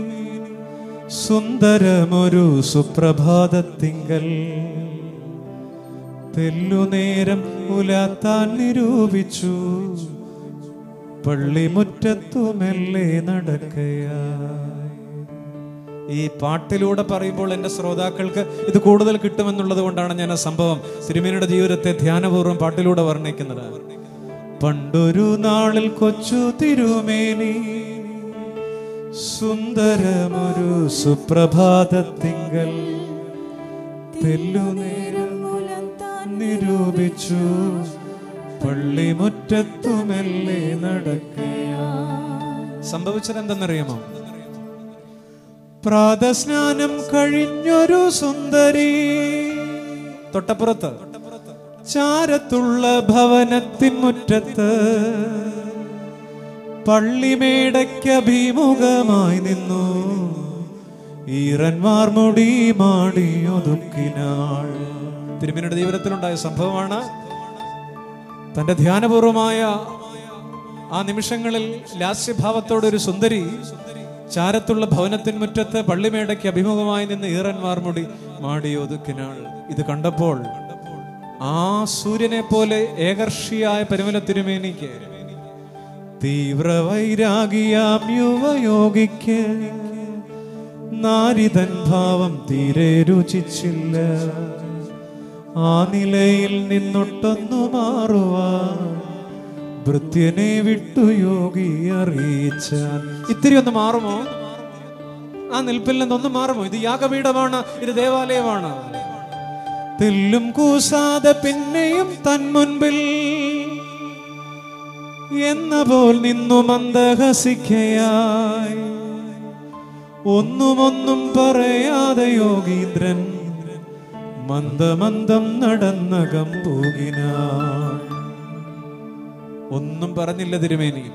സുന്ദരമൊരു സുപ്രഭാതത്തിങ്കൽ തെല്ലുനേരം ഉലാത്താൻ നിരൂപിച്ചു പള്ളിമുറ്റത്തു മെല്ലെ നടക്കയായി. ഈ പാട്ടിലൂടെ പറയുമ്പോൾ എൻ്റെ ശ്രോതാക്കൾക്ക് ഇത് കൂടുതൽ കിട്ടുമെന്നുള്ളത് കൊണ്ടാണ് ഞാൻ ആ സംഭവം തിരുമേനിയുടെ ജീവിതത്തെ ധ്യാനപൂർവ്വം പാട്ടിലൂടെ വർണ്ണിക്കുന്നത്. പണ്ടൊരു നാളിൽ കൊച്ചു തിരുമേനി സുന്ദരമൊരു സുപ്രഭാതത്തിങ്കൽ തെല്ലുനേരം നിരൂപിച്ചു പള്ളിമുറ്റത്തു മെല്ലെ നടക്കയാ. സംഭവിച്ചത് എന്തെന്നറിയാമോ? പ്രാതസ്നാനം കഴിഞ്ഞൊരു സുന്ദരി തൊട്ടപ്പുറത്ത് ചാരത്തുള്ള ഭവനത്തിൻ മുറ്റത്ത് പള്ളിമേടയ്ക്ക് അഭിമുഖമായി നിന്നു ഈറന്മാർ മുടി മാടി ഒതുക്കിനാൾ. തിരുമേനിയുടെ ജീവിതത്തിലുണ്ടായ സംഭവമാണ്. തന്റെ ധ്യാനപൂർവമായ ആ നിമിഷങ്ങളിൽ ലാസ്യഭാവത്തോടെ ഒരു സുന്ദരി ചാരത്തുള്ള ഭവനത്തിൻ മുറ്റത്ത് പള്ളിമേടയ്ക്ക് അഭിമുഖമായി നിന്ന് ഈറൻ വാർമുടി മാടിയൊതുക്കിനാൾ. ഇത് കണ്ടപ്പോൾ ആ സൂര്യനെ പോലെ ഏകർഷിയായ പരിമല തിരുമേനിക്ക് തീവ്രവൈരാഗിയാം യുവയോഗിക്ക് നാരിതൻ ഭാവം തീരെ രുചിച്ചില്ല. ആ നിലയിൽ നിന്നൊട്ടൊന്നു മാറുവാൻ ഭൃത്യനെ വിട്ടു യോഗി അറിയിച്ചാൽ. ഇത്തിരി ഒന്ന് മാറുമോ? ആ നിൽപ്പിൽ നിന്നൊന്ന് മാറുമോ? ഇത് യാഗപീഠമാണ്, ഇത് ദേവാലയമാണ്. തെല്ലും കൂസാതെ പിന്നെയും തൻ മുൻപിൽ എന്ന പോൽ നിന്നു മന്ദഹസിക്കയായി. ഒന്നും പറയാതെ യോഗീന്ദ്രൻ മന്ദമന്ദം നടന്നകം പോകിനാൻ. ഒന്നും പറഞ്ഞില്ല തിരുമേനി.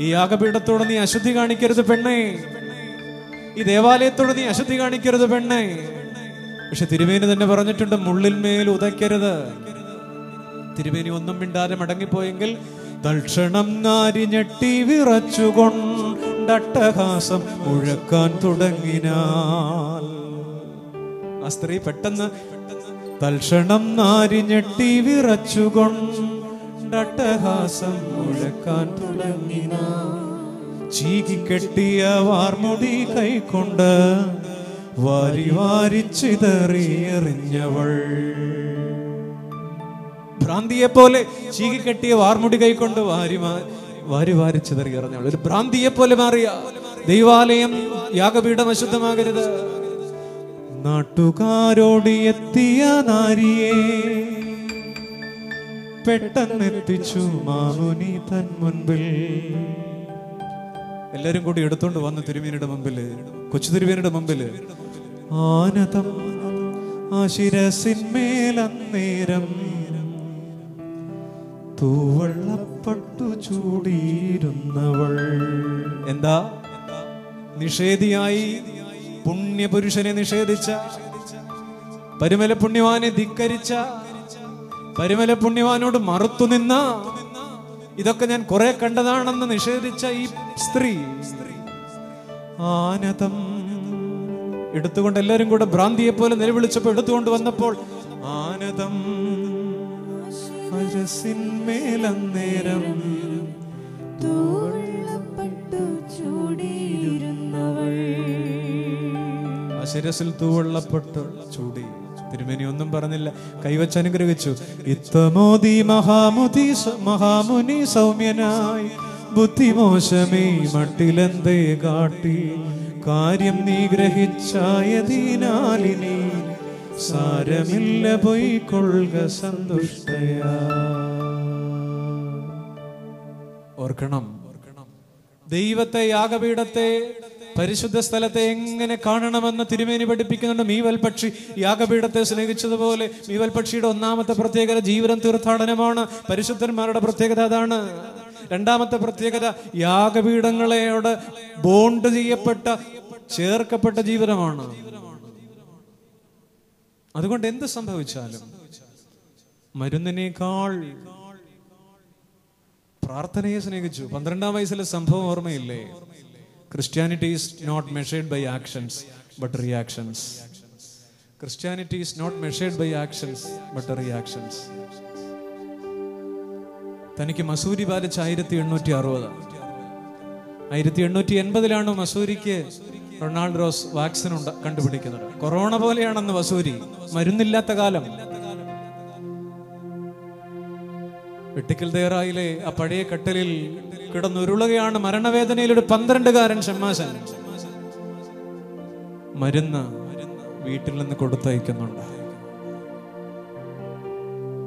ഈ യാഗപീഠത്തോട് നീ അശുദ്ധി കാണിക്കരുത് പെണ്ണേ, ഈ ദേവാലയത്തോട് നീ അശുദ്ധി കാണിക്കരുത് പെണ്ണേ. പക്ഷെ തിരുമേനി തന്നെ പറഞ്ഞിട്ടുണ്ട്, മുള്ളിന്മേൽ ഉതയ്ക്കരുത്. തിരുമേനി ഒന്നും മിണ്ടാതെ മടങ്ങിപ്പോയെങ്കിൽ തൽക്ഷണം നാരി ഞെട്ടി വിറച്ചുകൊണ്ടട്ടഹാസം മുഴക്കാൻ തുടങ്ങിനാൽ. ആ സ്ത്രീ പെട്ടെന്ന് തൽക്ഷണം നാരി ഞെട്ടി വിറച്ചുകൊണ്ടട്ടഹാസം മുഴക്കാൻ തുടങ്ങിനാൽ. ചീകിക്കെട്ടിയ വാർമുടി കൈക്കൊണ്ട് വാരി വാരിച്ചിതറിയെറിഞ്ഞവൾ. ഭ്രാന്തിയെ പോലെ ചീകിക്കെട്ടിയ വാർമുടി കൈക്കൊണ്ട് വാരി വാരിച്ചിതറിയെറിഞ്ഞവൾ. ഒരു ഭ്രാന്തിയെ പോലെ മാറിയ ദൈവാലയം, യാഗപീഠം അശുദ്ധമാകരുത്. നാട്ടുകാരോട് എത്തിയ നാരിയെ പെട്ടെന്നെത്തിച്ചു മാമുനി തൻ മുൻപിൽ. എല്ലാരും കൂടി എടുത്തോണ്ട് വന്ന് തിരുമേനിയുടെ മുമ്പില്, കൊച്ചു തിരുമേനിയുടെ മുമ്പില്. ആനതം ആ ശിരസിന്മേലന്നേരം തൂവള്ളപ്പട്ടു ചൂടിയിരുന്നവൾ. എന്താ? നിഷേധിയായി പുണ്യപുരുഷനെ നിഷേധിച്ച, പരിമല പുണ്യവാനെ ധിക്കരിച്ച, പരിമല പുണ്യവാനോട് മറുത്തു നിന്ന, ഇതൊക്കെ ഞാൻ കുറെ കണ്ടതാണെന്ന് നിഷേധിച്ച ഈ സ്ത്രീ ആനതം എടുത്തുകൊണ്ട് എല്ലാരും കൂടെ ഭ്രാന്തിയെ പോലെ നിലവിളിച്ചപ്പോ എടുത്തുകൊണ്ട് വന്നപ്പോൾ ആനതം ശിരസിന്മേലന്നേരം ആ ശിരസിൽ തൂവള്ളപ്പെട്ട് ചൂടി. തിരുമേനി ഒന്നും പറഞ്ഞില്ല, കൈവച്ച് അനുഗ്രഹിച്ചു. ഇത്തമോദി മഹാമുനി സൗമ്യനായി ബുദ്ധിമോശമേ മട്ടിലെന്തേ കാട്ടി കാര്യം നീ ഗ്രഹിച്ചായതിനാലിനി സാരമില്ല പൊയ്ക്കൊള്ളുക സന്തുഷ്ടയാ. ഓർക്കണം, ദൈവത്തെ, യാഗപീഠത്തെ, പരിശുദ്ധ സ്ഥലത്തെ എങ്ങനെ കാണണമെന്ന് തിരുമേനി പഠിപ്പിക്കുന്നുണ്ട്. മീവൽ പക്ഷി യാഗപീഠത്തെ സ്നേഹിച്ചതുപോലെ മീവൽ പക്ഷിയുടെ ഒന്നാമത്തെ പ്രത്യേകത ജീവിതം തീർത്ഥാടനമാണ്. പരിശുദ്ധന്മാരുടെ പ്രത്യേകത അതാണ്. രണ്ടാമത്തെ പ്രത്യേകത യാഗപീഠങ്ങളോട് ബോണ്ട് ചെയ്യപ്പെട്ട, ചേർക്കപ്പെട്ട ജീവിതമാണ്. അതുകൊണ്ട് എന്ത് സംഭവിച്ചാലും മരുന്നിനേക്കാൾ പ്രാർത്ഥനയെ സ്നേഹിച്ചു. 12-ാം വയസ്സിലെ സംഭവം ഓർമ്മയില്ലേ? Christianity is not measured by actions but reactions. Christianity is not measured by actions but reactions. തനിക്ക് മസൂരി ബാധിച്ച 1860, 1880-ലാണ് മസൂരിക്ക് റൊണാൾഡ് റോസ് വാക്സിൻ കണ്ടുപിടിക്കുന്നത്. കൊറോണ പോലെയാണെന്ന് മസൂരി, മരുന്നില്ലാത്ത കാലം. വെട്ടിക്കൽ ദേറായിലെ ആ പഴയ കട്ടലിൽ കിടന്നുരുളുകയാണ് മരണവേദനയിൽ ഒരു 12-കാരൻ ഷമ്മാശൻ. മരുന്ന് വീട്ടിൽ നിന്ന് കൊടുത്തയക്കുന്നുണ്ട്.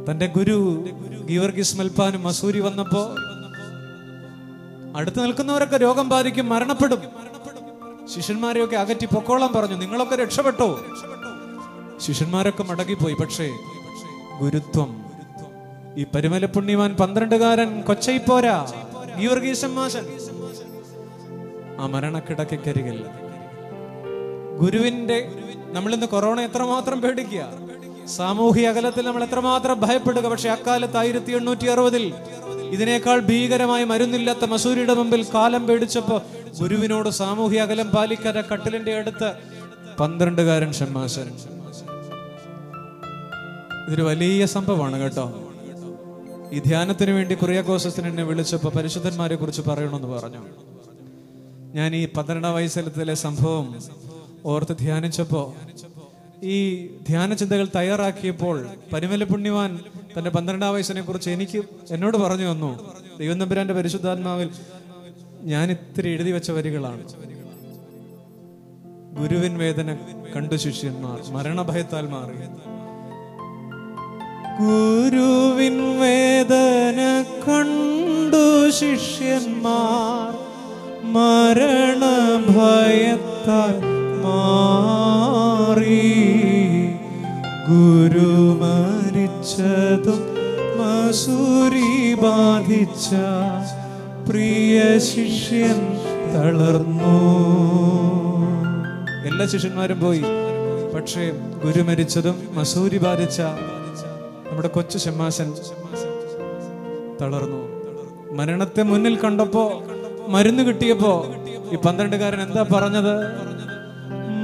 തന്റെ ഗുരു ഗീവർഗീസ് മൽപ്പാനും മസൂരി വന്നപ്പോ അടുത്ത് നിൽക്കുന്നവരൊക്കെ രോഗം ബാധിക്കും, മരണപ്പെടും. ശിഷ്യന്മാരെയൊക്കെ അകറ്റി പൊക്കോളം പറഞ്ഞു. നിങ്ങളൊക്കെ രക്ഷപ്പെട്ടോ? ശിഷ്യന്മാരൊക്കെ മടങ്ങിപ്പോയി. പക്ഷേ ഗുരുത്വം, ഈ പരിമല പുണ്യവാൻ 12-കാരൻ കൊച്ചൈപ്പോരാ ഗീവർഗീസമ്മാശൻ ആ മരണക്കിടക്കരികിൽ ഗുരുവിന്റെ, നമ്മളിന്ന് കൊറോണ എത്രമാത്രം പേടിക്കുക, സാമൂഹിക അകലത്തിൽ നമ്മൾ എത്രമാത്രം ഭയപ്പെടുക. പക്ഷെ അക്കാലത്ത് 1860-ൽ ഇതിനേക്കാൾ ഭീകരമായി മരുന്നില്ലാത്ത മസൂരിയുടെ മുമ്പിൽ കാലം പേടിച്ചപ്പോ ഗുരുവിനോട് സാമൂഹ്യ അകലം പാലിക്കാതെ കട്ടിലിന്റെ അടുത്ത് 12കാരൻ ഷമ്മാശൻ. ഇതൊരു വലിയ സംഭവമാണ് കേട്ടോ. ഈ ധ്യാനത്തിന് വേണ്ടി കുറിയാക്കോസച്ചൻ എന്നെ വിളിച്ചപ്പോൾ പരിശുദ്ധന്മാരെ കുറിച്ച് പറയണമെന്ന് പറഞ്ഞു. ഞാൻ ഈ 12 വയസ്സിലത്തിലെ സംഭവം ഓർത്ത് ധ്യാനിച്ചപ്പോ, ഈ ധ്യാന ചിന്തകൾ തയ്യാറാക്കിയപ്പോൾ പരിമല പുണ്യവാൻ തന്റെ 12 വയസ്സിനെ കുറിച്ച് എന്നോട് പറഞ്ഞു വന്നു. ദൈവം തമ്പുരാന്റെ പരിശുദ്ധാത്മാവിൽ ഞാൻ ഇത്തിരി എഴുതി വെച്ച വരികളാണ്. ഗുരുവിൻ വേദന കണ്ടു ശിഷ്യന്മാർ മരണഭയത്താൽ മാറി. ഗുരുവിൻ വേദന കണ്ടു ശിഷ്യന്മാർ മരണഭയത്താൽ മാറി. ഗുരു മരിച്ചതും മസൂരി ബാധിച്ച പ്രിയ ശിഷ്യൻ തളർന്നു. എല്ലാ ശിഷ്യന്മാരും പോയി, പക്ഷേ ഗുരു മരിച്ചതും മസൂരി ബാധിച്ച നമ്മുടെ കൊച്ചു ഷമ്മാശൻ തളർന്നു. മരണത്തെ മുന്നിൽ കണ്ടപ്പോ, മരുന്ന് കിട്ടിയപ്പോ ഈ 12കാരൻ എന്താ പറഞ്ഞത്?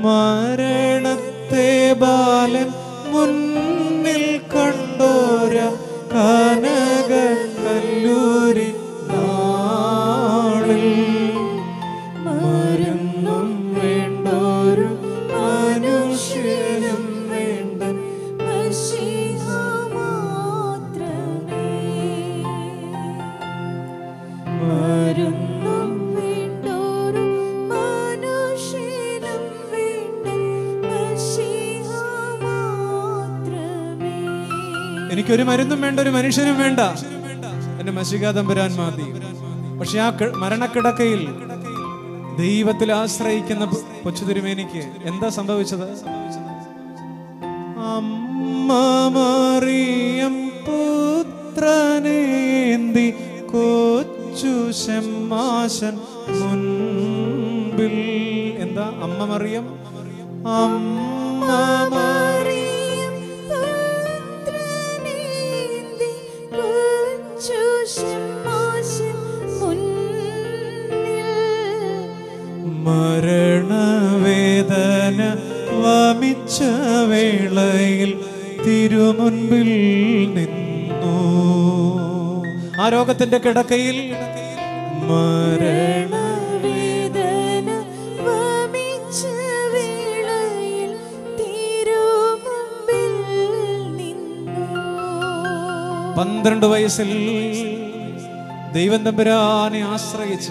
മരണത്തെ ബാലൻ മുന്നിൽ കണ്ടോര കനക കല്ലൂരി നാളിൽ മരുന്നും വേണ്ടോരു മനുഷ്യനും വേണ്ട മശീഹ മാത്രമേ. മരുന്നും വേണ്ടോരു മനുഷ്യനും വേണ്ട മശീഹ മാത്രമേ. എനിക്കൊരു മരുന്നും വേണ്ട, ഒരു മനുഷ്യനും വേണ്ട, എന്റെ മശീഹ തമ്പുരാൻ മതി. പക്ഷെ ആ മരണക്കിടക്കയിൽ ദൈവത്തിൽ ആശ്രയിക്കുന്ന കൊച്ചു തിരുമേനിക്ക് എന്താ സംഭവിച്ചത്? അമ്മ മറിയം പുത്രനേന്തി കൊച്ചു ഷമ്മാശൻ മുൻപിൽ. എന്താ അമ്മ മറിയം? അമ്മ മറിയം പുത്രനേന്തി കൊച്ചു ഷമ്മാശൻ മുൻപിൽ. മരണവേദന വമിച്ച വേളയിൽ തിരുമുൻപിൽ നിന്നു. ആ രോഗത്തിന്റെ കിടക്കയിൽ മരണവേദന വമിച്ച വേളയിൽ തിരുമുൻപിൽ നിന്നു. 12 വയസ്സിൽ ദൈവം തമ്പുരാനെ ആശ്രയിച്ച,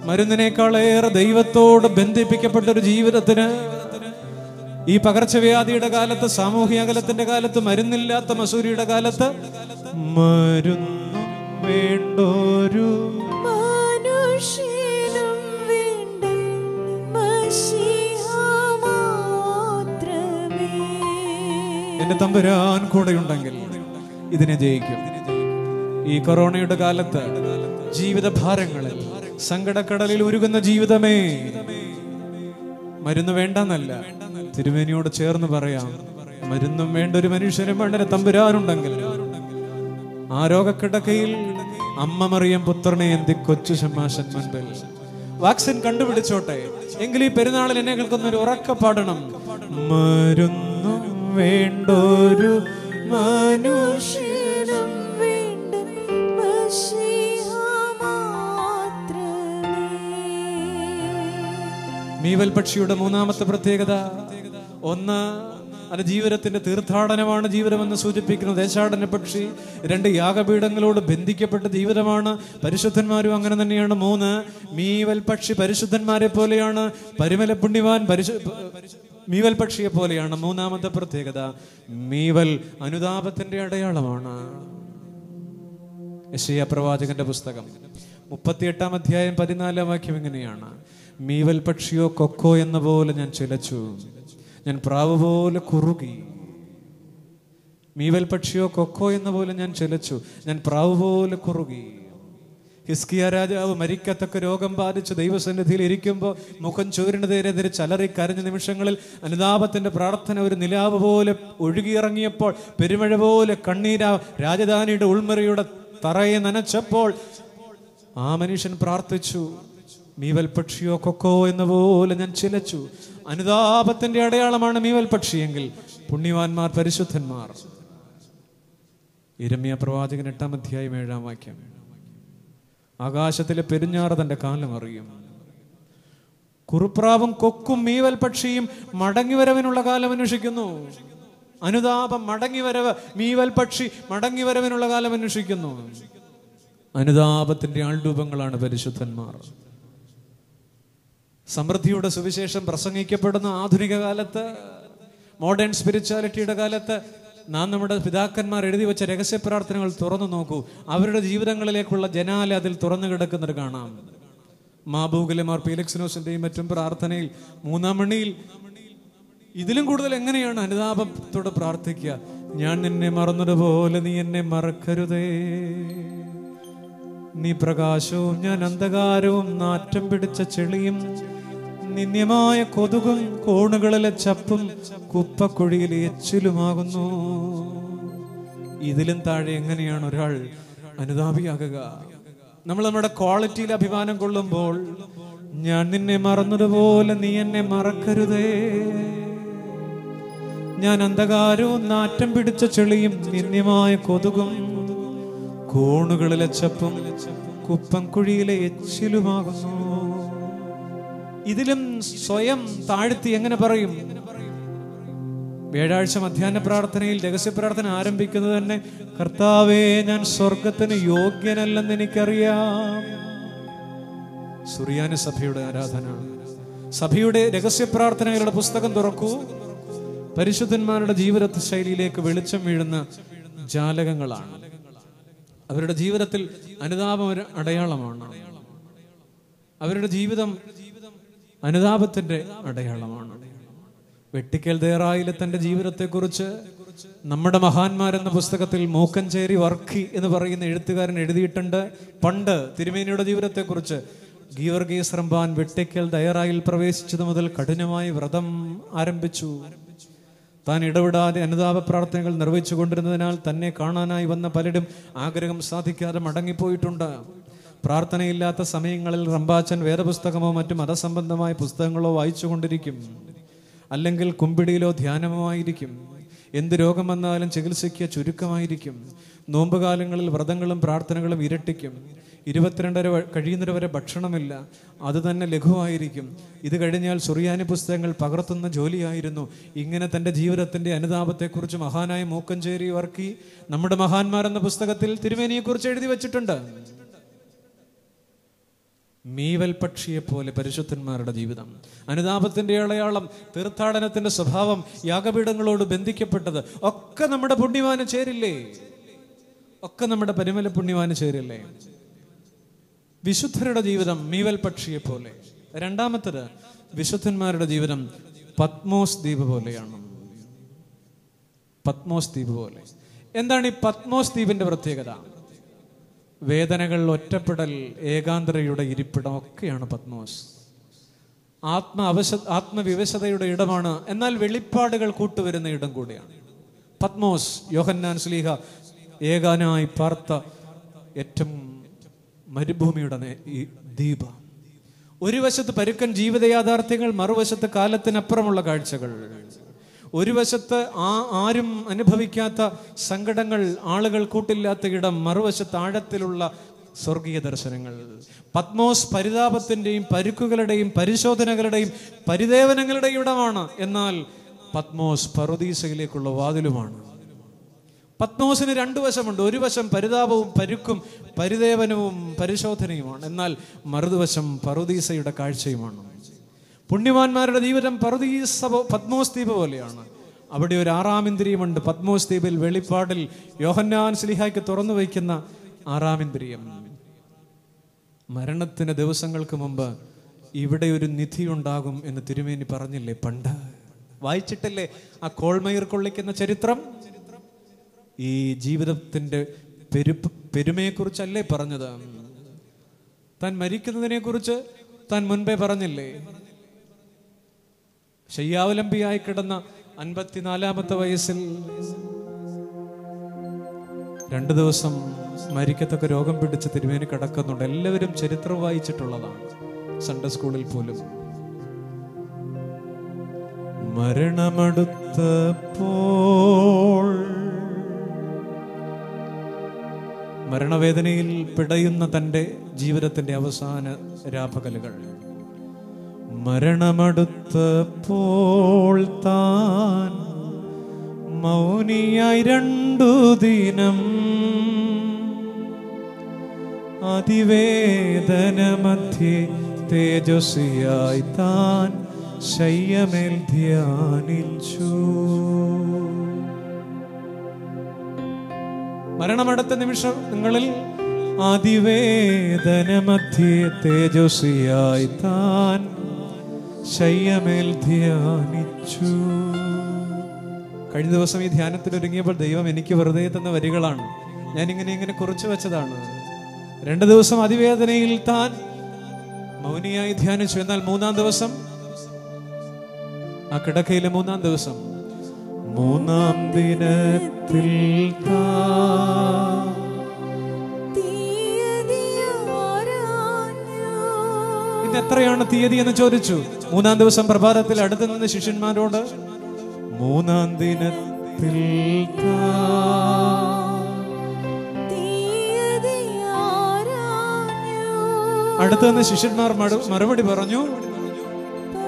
മരുന്നിനേക്കാളേറെ ദൈവത്തോട് ബന്ധിപ്പിക്കപ്പെട്ട ഒരു ജീവിതത്തിന് ഈ പകർച്ചവ്യാധിയുടെ കാലത്ത്, സാമൂഹ്യ അകലത്തിന്റെ കാലത്ത്, മരുന്നില്ലാത്ത മസൂരിയുടെ കാലത്ത് മരുന്നും വേണ്ടോരു മനുഷ്യനും വേണ്ട മശീഹ മാത്രമേ. എന്റെ തമ്പുരാൻ കൂടെയുണ്ടെങ്കിൽ ഇതിനെ ജയിക്കും. ഈ കൊറോണയുടെ കാലത്ത് ജീവിത ഭാരങ്ങളിൽ, സങ്കടക്കടലിൽ ഉരുകുന്ന ജീവിതമേ, മരുന്ന് വേണ്ടെന്നല്ല, തിരുമേനിയോട് ചേർന്ന് പറയാം, മരുന്നും വേണ്ട, ഒരു മനുഷ്യനും വേണ്ട, തമ്പുരാനുണ്ടെങ്കിൽ. ആ രോഗക്കിടക്കയിൽ അമ്മ മറിയം പുത്രനെ എന്തി കൊച്ചു ഷമ്മാശൻ മുൻപിൽ. വാക്സിൻ കണ്ടുപിടിച്ചോട്ടെ, എങ്കിൽ ഈ പെരുന്നാളിൽ എന്നെ കേൾക്കുന്നൊരു ഉറക്ക പാടണം. മരുന്നും വേണ്ടൊരു മനുഷ്യനും വേണ്ട മശീഹ മാത്രമേ. മീവൽ പക്ഷിയുടെ മൂന്നാമത്തെ പ്രത്യേകത, ഒന്ന്, അത് ജീവിതത്തിന്റെ തീർത്ഥാടനമാണ്. ജീവിതമെന്ന് സൂചിപ്പിക്കുന്നത് ദേശാടന പക്ഷി. 2, യാഗപീഠങ്ങളോട് ബന്ധിക്കപ്പെട്ട ജീവിതമാണ്. പരിശുദ്ധന്മാരും അങ്ങനെ തന്നെയാണ്. 3, മീവൽ പക്ഷി പരിശുദ്ധന്മാരെ പോലെയാണ്. പരിമല പുണ്യവാൻ മീവൽ പക്ഷിയെ പോലെയാണ്. മൂന്നാമത്തെ പ്രത്യേകത, മീവൽ അനുതാപത്തിന്റെ അടയാളമാണ്. യെശയ്യാ പ്രവാചകന്റെ പുസ്തകം 38-ാം അധ്യായം 14-ാം വാക്യം ഇങ്ങനെയാണ്: മീവൽ പക്ഷിയോ കൊക്കോ എന്ന പോലെ ഞാൻ ചിലച്ചു, ഞാൻ പ്രാവ് പോലെ കുറുകി. മീവൽ പക്ഷിയോ കൊക്കോ എന്ന പോലെ ഞാൻ ചിലച്ചു, ഞാൻ പ്രാവ് പോലെ കുറുകി. ഹിസ്കിയ രാജാവ് മരിക്കത്തക്ക രോഗം ബാധിച്ച് ദൈവസന്നിധിയിൽ ഇരിക്കുമ്പോൾ മുഖം ചോരിനെതിരെ ചലറി കരഞ്ഞ നിമിഷങ്ങളിൽ അനുതാപത്തിന്റെ പ്രാർത്ഥന ഒരു നിലാവ് പോലെ ഒഴുകിയിറങ്ങിയപ്പോൾ, പെരുമഴ പോലെ കണ്ണീര രാജധാനിയുടെ ഉൾമുറിയുടെ തറയെ നനച്ചപ്പോൾ ആ മനുഷ്യൻ പ്രാർത്ഥിച്ചു, മീവൽ പക്ഷിയോ കൊക്കോ എന്ന പോലെ ഞാൻ ചിലച്ചു. അനുതാപത്തിന്റെ അടയാളമാണ് മീവൽ പക്ഷിയെങ്കിൽ പുണ്യവാന്മാർ, പരിശുദ്ധന്മാർ. യിരെമ്യാ പ്രവാചകൻ 8-ാം അധ്യായം 7-ാം വാക്യം. ആകാശത്തിലെ പെരുഞ്ഞാറ് തന്റെ കാലം അറിയും. കുറുപ്രാവും കൊക്കും മീവൽ പക്ഷിയും മടങ്ങിവരവിനുള്ള കാലം അന്വേഷിക്കുന്നു. അനുതാപം, മടങ്ങിവരവ്. മീവൽ പക്ഷി മടങ്ങിവരവിനുള്ള കാലം അന്വേഷിക്കുന്നു. അനുതാപത്തിന്റെ ആൾരൂപങ്ങളാണ് പരിശുദ്ധന്മാർ. സമൃദ്ധിയുടെ സുവിശേഷം പ്രസംഗിക്കപ്പെടുന്ന ആധുനിക കാലത്ത്, മോഡേൺ സ്പിരിച്വാലിറ്റിയുടെ കാലത്ത്, നാം നമ്മുടെ പിതാക്കന്മാർ എഴുതി വെച്ച രഹസ്യ പ്രാർത്ഥനകൾ തുറന്നു നോക്കൂ. അവരുടെ ജീവിതങ്ങളിലേക്കുള്ള ജനാല അതിൽ തുറന്നു കിടക്കുന്നത് കാണാം. മാബൂഗിലെ പീലക്സിനോസിന്റെയും മറ്റും പ്രാർത്ഥനയിൽ 3-ാം മണിയിൽ ഇതിലും കൂടുതൽ എങ്ങനെയാണ് അനുതാപത്തോടെ പ്രാർത്ഥിക്കുക? ഞാൻ നിന്നെ മറന്നതുപോലെ നീ എന്നെ മറക്കരുതേ. നീ പ്രകാശവും ഞാൻ അന്ധകാരവും, നാറ്റം പിടിച്ച ചെളിയും, നിന്ദ്യമായ കൊതുകും, കോണുകളിലെ ചപ്പും, കുപ്പക്കുഴിയിലെ എച്ചിലുമാകുന്നു. ഇതിലും താഴെ എങ്ങനെയാണ് ഒരാൾ അനുതാപിയാകുക? നമ്മൾ നമ്മുടെ ക്വാളിറ്റിയിൽ അഭിമാനം കൊള്ളുമ്പോൾ, ഞാൻ നിന്നെ മറന്നതുപോലെ നീ എന്നെ മറക്കരുതേ. ഞാൻ അന്ധകാരവും നാറ്റം പിടിച്ച ചെളിയും, നിന്ദ്യമായ കൊതുകും, കോണുകളിലെ ചപ്പും, കുപ്പം കുഴിയിലെ എച്ചിലുമാകുന്നു. ഇതിലും സ്വയം താഴ്ത്തി എങ്ങനെ പറയും? വ്യാഴാഴ്ച മധ്യാഹ്ന പ്രാർത്ഥനയിൽ രഹസ്യ പ്രാർത്ഥന ആരംഭിക്കുന്നത് തന്നെ, കർത്താവേ ഞാൻ സ്വർഗത്തിന് യോഗ്യനല്ലെന്ന് എനിക്കറിയാം. സുറിയാനി സഭയുടെ ആരാധന. സഭയുടെ രഹസ്യ പ്രാർത്ഥനകളുടെ പുസ്തകം തുറക്കൂ. പരിശുദ്ധന്മാരുടെ ജീവിത ശൈലിയിലേക്ക് വെളിച്ചം വീഴുന്ന ജാലകങ്ങളാണ്. അവരുടെ ജീവിതത്തിൽ അനുതാപം ഒരു അടയാളമാണ്. അവരുടെ ജീവിതം അനുതാപത്തിന്റെ അടയാളമാണ്. വെട്ടിക്കൽ ദേറായിലെ തന്റെ ജീവിതത്തെക്കുറിച്ച് നമ്മുടെ മഹാന്മാരെന്ന പുസ്തകത്തിൽ മൂക്കഞ്ചേരി വർക്കി എന്ന് പറയുന്ന എഴുത്തുകാരൻ എഴുതിയിട്ടുണ്ട്. പണ്ട് തിരുമേനിയുടെ ജീവിതത്തെക്കുറിച്ച്, ഗീവർഗീസ് റമ്പാൻ വെട്ടിക്കൽ ദയറായിൽ പ്രവേശിച്ചത് മുതൽ കഠിനമായി വ്രതം ആരംഭിച്ചു. താൻ ഇടപെടാതെ അനുതാപ പ്രാർത്ഥനകൾ നിർവഹിച്ചു കൊണ്ടിരുന്നതിനാൽ തന്നെ കാണാനായി വന്ന പലരും ആഗ്രഹം സാധിക്കാതെ മടങ്ങിപ്പോയിട്ടുണ്ട്. പ്രാർത്ഥനയില്ലാത്ത സമയങ്ങളിൽ റമ്പാച്ചൻ വേദപുസ്തകമോ മറ്റു മതസംബന്ധമായ പുസ്തകങ്ങളോ വായിച്ചു കൊണ്ടിരിക്കും. അല്ലെങ്കിൽ കുമ്പിടിയിലോ ധ്യാനമോ ആയിരിക്കും. എന്ത് രോഗം വന്നാലും ചികിത്സയ്ക്ക് ചുരുക്കമായിരിക്കും. നോമ്പുകാലങ്ങളിൽ വ്രതങ്ങളും പ്രാർത്ഥനകളും ഇരട്ടിക്കും. 22 കഴിയുന്നവരെ ഭക്ഷണമില്ല, അത് തന്നെ ലഘുവായിരിക്കും. ഇത് കഴിഞ്ഞാൽ സുറിയാനി പുസ്തകങ്ങൾ പകർത്തുന്ന ജോലിയായിരുന്നു. ഇങ്ങനെ തൻ്റെ ജീവിതത്തിൻ്റെ അനുതാപത്തെക്കുറിച്ച് മഹാനായ മൂക്കഞ്ചേരി വർക്കി നമ്മുടെ മഹാന്മാരെന്ന പുസ്തകത്തിൽ തിരുമേനിയെക്കുറിച്ച് എഴുതി വച്ചിട്ടുണ്ട്. മീവൽ പക്ഷിയെ പോലെ പരിശുദ്ധന്മാരുടെ ജീവിതം, അനുതാപത്തിന്റെ അടയാളം, തീർത്ഥാടനത്തിന്റെ സ്വഭാവം, യാഗപീഠങ്ങളോട് ബന്ധിക്കപ്പെട്ടത് ഒക്കെ നമ്മുടെ പുണ്യവാന് ചേരില്ലേ? ഒക്കെ നമ്മുടെ പരിമല പുണ്യവാന് ചേരില്ലേ? വിശുദ്ധരുടെ ജീവിതം മീവൽ പക്ഷിയെ പോലെ. രണ്ടാമത്തത്, വിശുദ്ധന്മാരുടെ ജീവിതം പത്മോസ് ദ്വീപ് പോലെയാണ്. പത്മോസ് ദ്വീപ് പോലെ. എന്താണ് ഈ പത്മോസ് ദ്വീപിന്റെ പ്രത്യേകത? വേദനകൾ, ഒറ്റപ്പെടൽ, ഏകാന്തതയുടെ ഇരിപ്പിടം ഒക്കെയാണ് പത്മോസ്. ആത്മവിവശതയുടെ ഇടമാണ്, എന്നാൽ വെളിപ്പാടുകൾ കൂട്ടുവരുന്ന ഇടം കൂടിയാണ് പത്മോസ്. യോഹന്നാൻ ശ്ലീഹ ഏകാനായി പാർത്ത ഏറ്റവും മരുഭൂമിയുടെ ഈ ദ്വീപ്. ഒരു വശത്ത് പരുക്കൻ ജീവിത യാഥാർത്ഥ്യങ്ങൾ, മറുവശത്ത് കാലത്തിനപ്പുറമുള്ള കാഴ്ചകൾ. ഒരു വശത്ത് ആരും അനുഭവിക്കാത്ത സങ്കടങ്ങൾ, ആളുകൾ കൂട്ടില്ലാത്ത ഇടം, മറുവശത്ത് ആഴത്തിലുള്ള സ്വർഗീയ ദർശനങ്ങൾ. പത്മോസ് പരിതാപത്തിന്റെയും പരുക്കുകളുടെയും പരിശോധനകളുടെയും പരിദേവനങ്ങളുടെയും ഇടമാണ്. എന്നാൽ പത്മോസ് പറുദീസയിലേക്കുള്ള വാതിലുമാണ്. പത്മോസിന് 2 വശമുണ്ട്. ഒരു വശം പരിതാപവും പരുക്കും പരിദേവനവും പരിശോധനയുമാണ്, എന്നാൽ മറുവശം പറുദീസയുടെ കാഴ്ചയുമാണ്. പുണ്യവാന്മാരുടെ ജീവിതം പത്മോസ് ദ്വീപ് പോലെയാണ്. അവിടെ ഒരു 6-ാം ഇന്ദ്രിയമുണ്ട്. പത്മോസ് ദ്വീപിൽ വെളിപ്പാടിൽ യോഹന്നാൻ ശ്ലീഹായ്ക്ക് തുറന്നു വയ്ക്കുന്ന 6-ാം ഇന്ദ്രിയം. മരണത്തിന് ദിവസങ്ങൾക്ക് മുമ്പ് ഇവിടെ ഒരു നിധി ഉണ്ടാകും എന്ന് തിരുമേനി പറഞ്ഞില്ലേ? പണ്ട് വായിച്ചിട്ടില്ലേ ആ കോൾമയിർ കൊള്ളിക്കുന്ന ചരിത്രം? ഈ ജീവിതത്തിന്റെ പെരുമയെക്കുറിച്ചല്ലേ പറഞ്ഞത്? താൻ മരിക്കുന്നതിനെ കുറിച്ച് താൻ മുൻപേ പറഞ്ഞില്ലേ? ശയ്യാവലംബിയായി കിടന്ന 54-ാമത്തെ വയസ്സിൽ 2 ദിവസം മരിക്കത്തക്ക രോഗം പിടിച്ച് തിരുമേനി കിടക്കുന്നുണ്ട്. എല്ലാവരും ചരിത്രം വായിച്ചിട്ടുള്ളതാണ്. സൺഡേ സ്കൂളിൽ പോലും. മരണമടുത്തപ്പോൾ, മരണവേദനയിൽ പിടയുന്ന തൻ്റെ ജീവിതത്തിൻ്റെ അവസാന രാപകലുകൾ, മരണമടുത്തപ്പോൾ താൻ മൗനിയായി 2 ദിനം, അതിവേദന മധ്യേ തേജസ്വിയായി താൻ ശയ്യമേൽ ധ്യാനിച്ചു. മരണമടുത്ത നിമിഷങ്ങളിൽ അതിവേദന മധ്യേ തേജസ്വിയായി താൻ ശയ്യമേൽ ധ്യാനിച്ചു. കഴിഞ്ഞ ദിവസം ഈ ധ്യാനത്തിൽ ഒരുങ്ങിയപ്പോൾ ദൈവം എനിക്ക് വെറുതെ തന്ന വരികളാണ്. ഞാനിങ്ങനെ കുറിച്ചു വെച്ചതാണ്. 2 ദിവസം അതിവേദനയിൽ താൻ മൗനിയായി ധ്യാനിച്ചു. എന്നാൽ 3-ാം ദിവസം, ആ കിടക്കയിലെ 3-ാം ദിവസം, 3-ാം ദിനത്തിൽ ഇന്ന് എത്രയാണ് തീയതി എന്ന് ചോദിച്ചു. 3-ാം ദിവസം പ്രഭാതത്തിൽ അടുത്ത് നിന്ന് ശിഷ്യന്മാരോട് 3-ാം ദിനത്തിൽ അടുത്ത് നിന്ന് ശിഷ്യന്മാർ മറുപടി പറഞ്ഞു,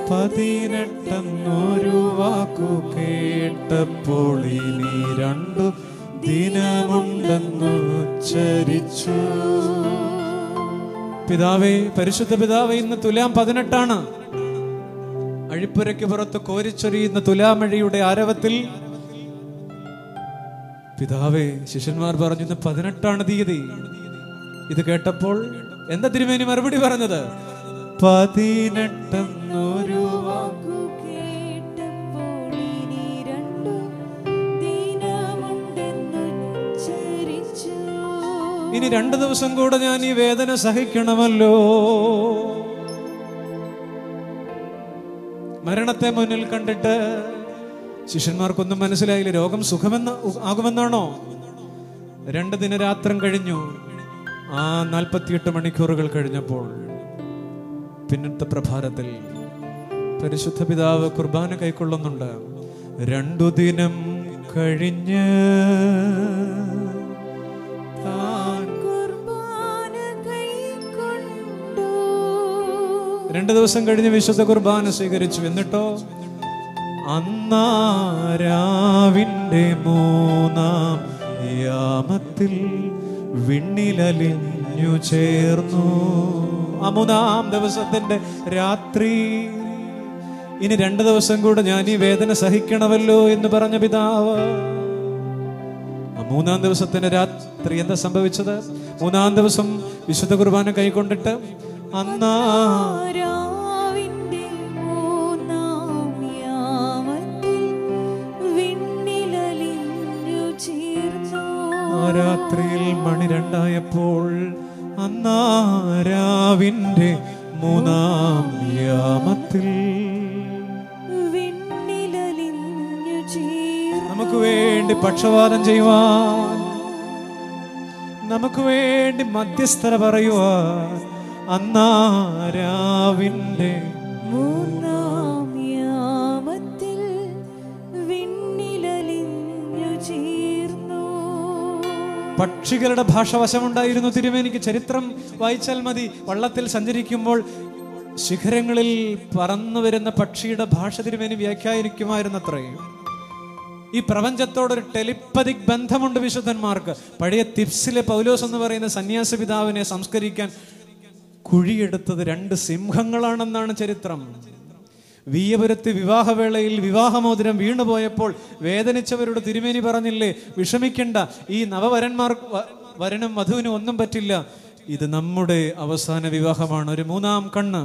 18 വാക്കു കേട്ടപ്പോൾ ഇനി 2 ദിനമുണ്ടെന്നു ഉച്ചരിച്ചു. പിതാവേ, പരിശുദ്ധ പിതാവേ, ഇന്ന് തുലാം 18. അഴിപ്പുരയ്ക്ക് പുറത്ത് കോരിച്ചൊരിയുന്ന തുലാമഴയുടെ ആരവത്തിൽ പിതാവേ, ശിഷ്യന്മാർ പറഞ്ഞു ഇന്ന് 18 തീയതി. ഇത് കേട്ടപ്പോൾ എന്താ തിരുമേനി മറുപടി പറഞ്ഞത്? 18 വാക്കു കേട്ടപ്പോൾ ഇനി 2 ദിനമുണ്ടെന്നു ഉച്ചരിച്ചു. ഇനി 2 ദിവസം കൂടെ ഞാൻ ഈ വേദന സഹിക്കണമല്ലോ. മരണത്തെ മുന്നിൽ കണ്ടിട്ട് ശിഷ്യന്മാർക്കൊന്നും മനസ്സിലായില്ല. രോഗം ആകുമെന്നാണോ? 2 ദിനരാത്രം കഴിഞ്ഞു. ആ 48 മണിക്കൂറുകൾ കഴിഞ്ഞപ്പോൾ പിന്നത്തെ പ്രഭാതത്തിൽ പരിശുദ്ധ പിതാവ് കുർബാന കൈക്കൊള്ളുന്നുണ്ട്. 2 ദിനം കഴിഞ്ഞ് താൻ കുർബാന കൈക്കൊണ്ടു. 2 ദിവസം കഴിഞ്ഞ് വിശുദ്ധ കുർബാന സ്വീകരിച്ചു. എന്നിട്ടോ അന്നാരാവിന്റെ 3-ാം യാമത്തിൽ വിണ്ണിലലിഞ്ഞു ചേർന്നു. ആ 3-ാം ദിവസത്തിന്റെ രാത്രി, ഇനി 2 ദിവസം കൂടെ ഞാൻ ഈ വേദന സഹിക്കണമല്ലോ എന്ന് പറഞ്ഞ പിതാവ്, ആ 3-ാം ദിവസത്തിന്റെ രാത്രി എന്താ സംഭവിച്ചത്? 3-ാം ദിവസം വിശുദ്ധ കുർബാന കൈക്കൊണ്ടിട്ട് അന്നാരാവിന്റെ 3-ാം യാമത്തിൽ വിണ്ണിലലിഞ്ഞു ചേർന്നു. ആ രാത്രിയിൽ മണി 2 അന്നാരാവിന്റെ 3-ാം യാമത്തിൽ നമുക്ക് വേണ്ടി പക്ഷവാദം ചെയ്യുവാൻ, നമുക്ക് വേണ്ടി മധ്യസ്ഥത പറയുവാൻ അന്നാരാവിന്റെ 3-ാം യാമത്തിൽ വിണ്ണിലലിഞ്ഞു ചേർന്നു. പക്ഷികളുടെ ഭാഷ വശമുണ്ടായിരുന്നു തിരുമേനിക്ക്. ചരിത്രം വായിച്ചാൽ മതി. വള്ളത്തിൽ സഞ്ചരിക്കുമ്പോൾ ശിഖരങ്ങളിൽ പറന്നു വരുന്ന പക്ഷിയുടെ ഭാഷ തിരുമേനി വ്യാഖ്യാനിക്കുമായിരുന്നത്രയും. ഈ പ്രപഞ്ചത്തോടൊരു ടെലിപ്പതിക് ബന്ധമുണ്ട് വിശുദ്ധന്മാർക്ക്. പഴയ തിപ്സിലെ പൗലോസ് എന്ന് പറയുന്ന സന്യാസ പിതാവിനെ സംസ്കരിക്കാൻ കുഴിയെടുത്തത് 2 സിംഹങ്ങളാണെന്നാണ് ചരിത്രം. വീയപുരത്ത് വിവാഹവേളയിൽ വിവാഹമോതിരം വീണുപോയപ്പോൾ വേദനിച്ചവരോട് തിരുമേനി പറഞ്ഞില്ലേ, വിഷമിക്കണ്ട, ഈ വരനും വധുവിനും ഒന്നും പറ്റില്ല, ഇത് നമ്മുടെ അവസാന വിവാഹമാണ്, ഒരു 3-ാം കണ്ണ്.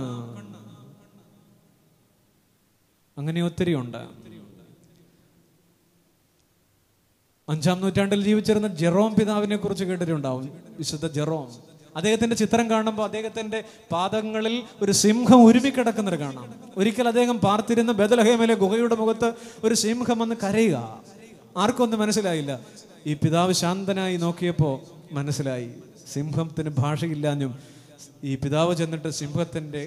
അങ്ങനെ ഒത്തിരി ഉണ്ട്. 5-ാം നൂറ്റാണ്ടിൽ ജീവിച്ചിരുന്ന ജെറോം പിതാവിനെ കുറിച്ച് കേട്ടിട്ടുണ്ടാവും. വിശുദ്ധ ജെറോം. അദ്ദേഹത്തിന്റെ ചിത്രം കാണുമ്പോൾ അദ്ദേഹത്തിന്റെ പാദങ്ങളിൽ ഒരു സിംഹം ഉരുമിക്കിടക്കുന്നത് കാണാം. ഒരിക്കൽ അദ്ദേഹം പാർത്തിരുന്ന ബേത്ലഹേമിലെ ഗുഹയുടെ മുഖത്ത് ഒരു സിംഹം വന്ന് കരയുക. ആർക്കൊന്നും മനസ്സിലായില്ല. ഈ പിതാവ് ശാന്തനായി നോക്കിയപ്പോൾ മനസ്സിലായി സിംഹത്തിന് ഭാഷയില്ലാഞ്ഞും ഈ പിതാവ് ചെന്നിട്ട് സിംഹത്തിന്റെ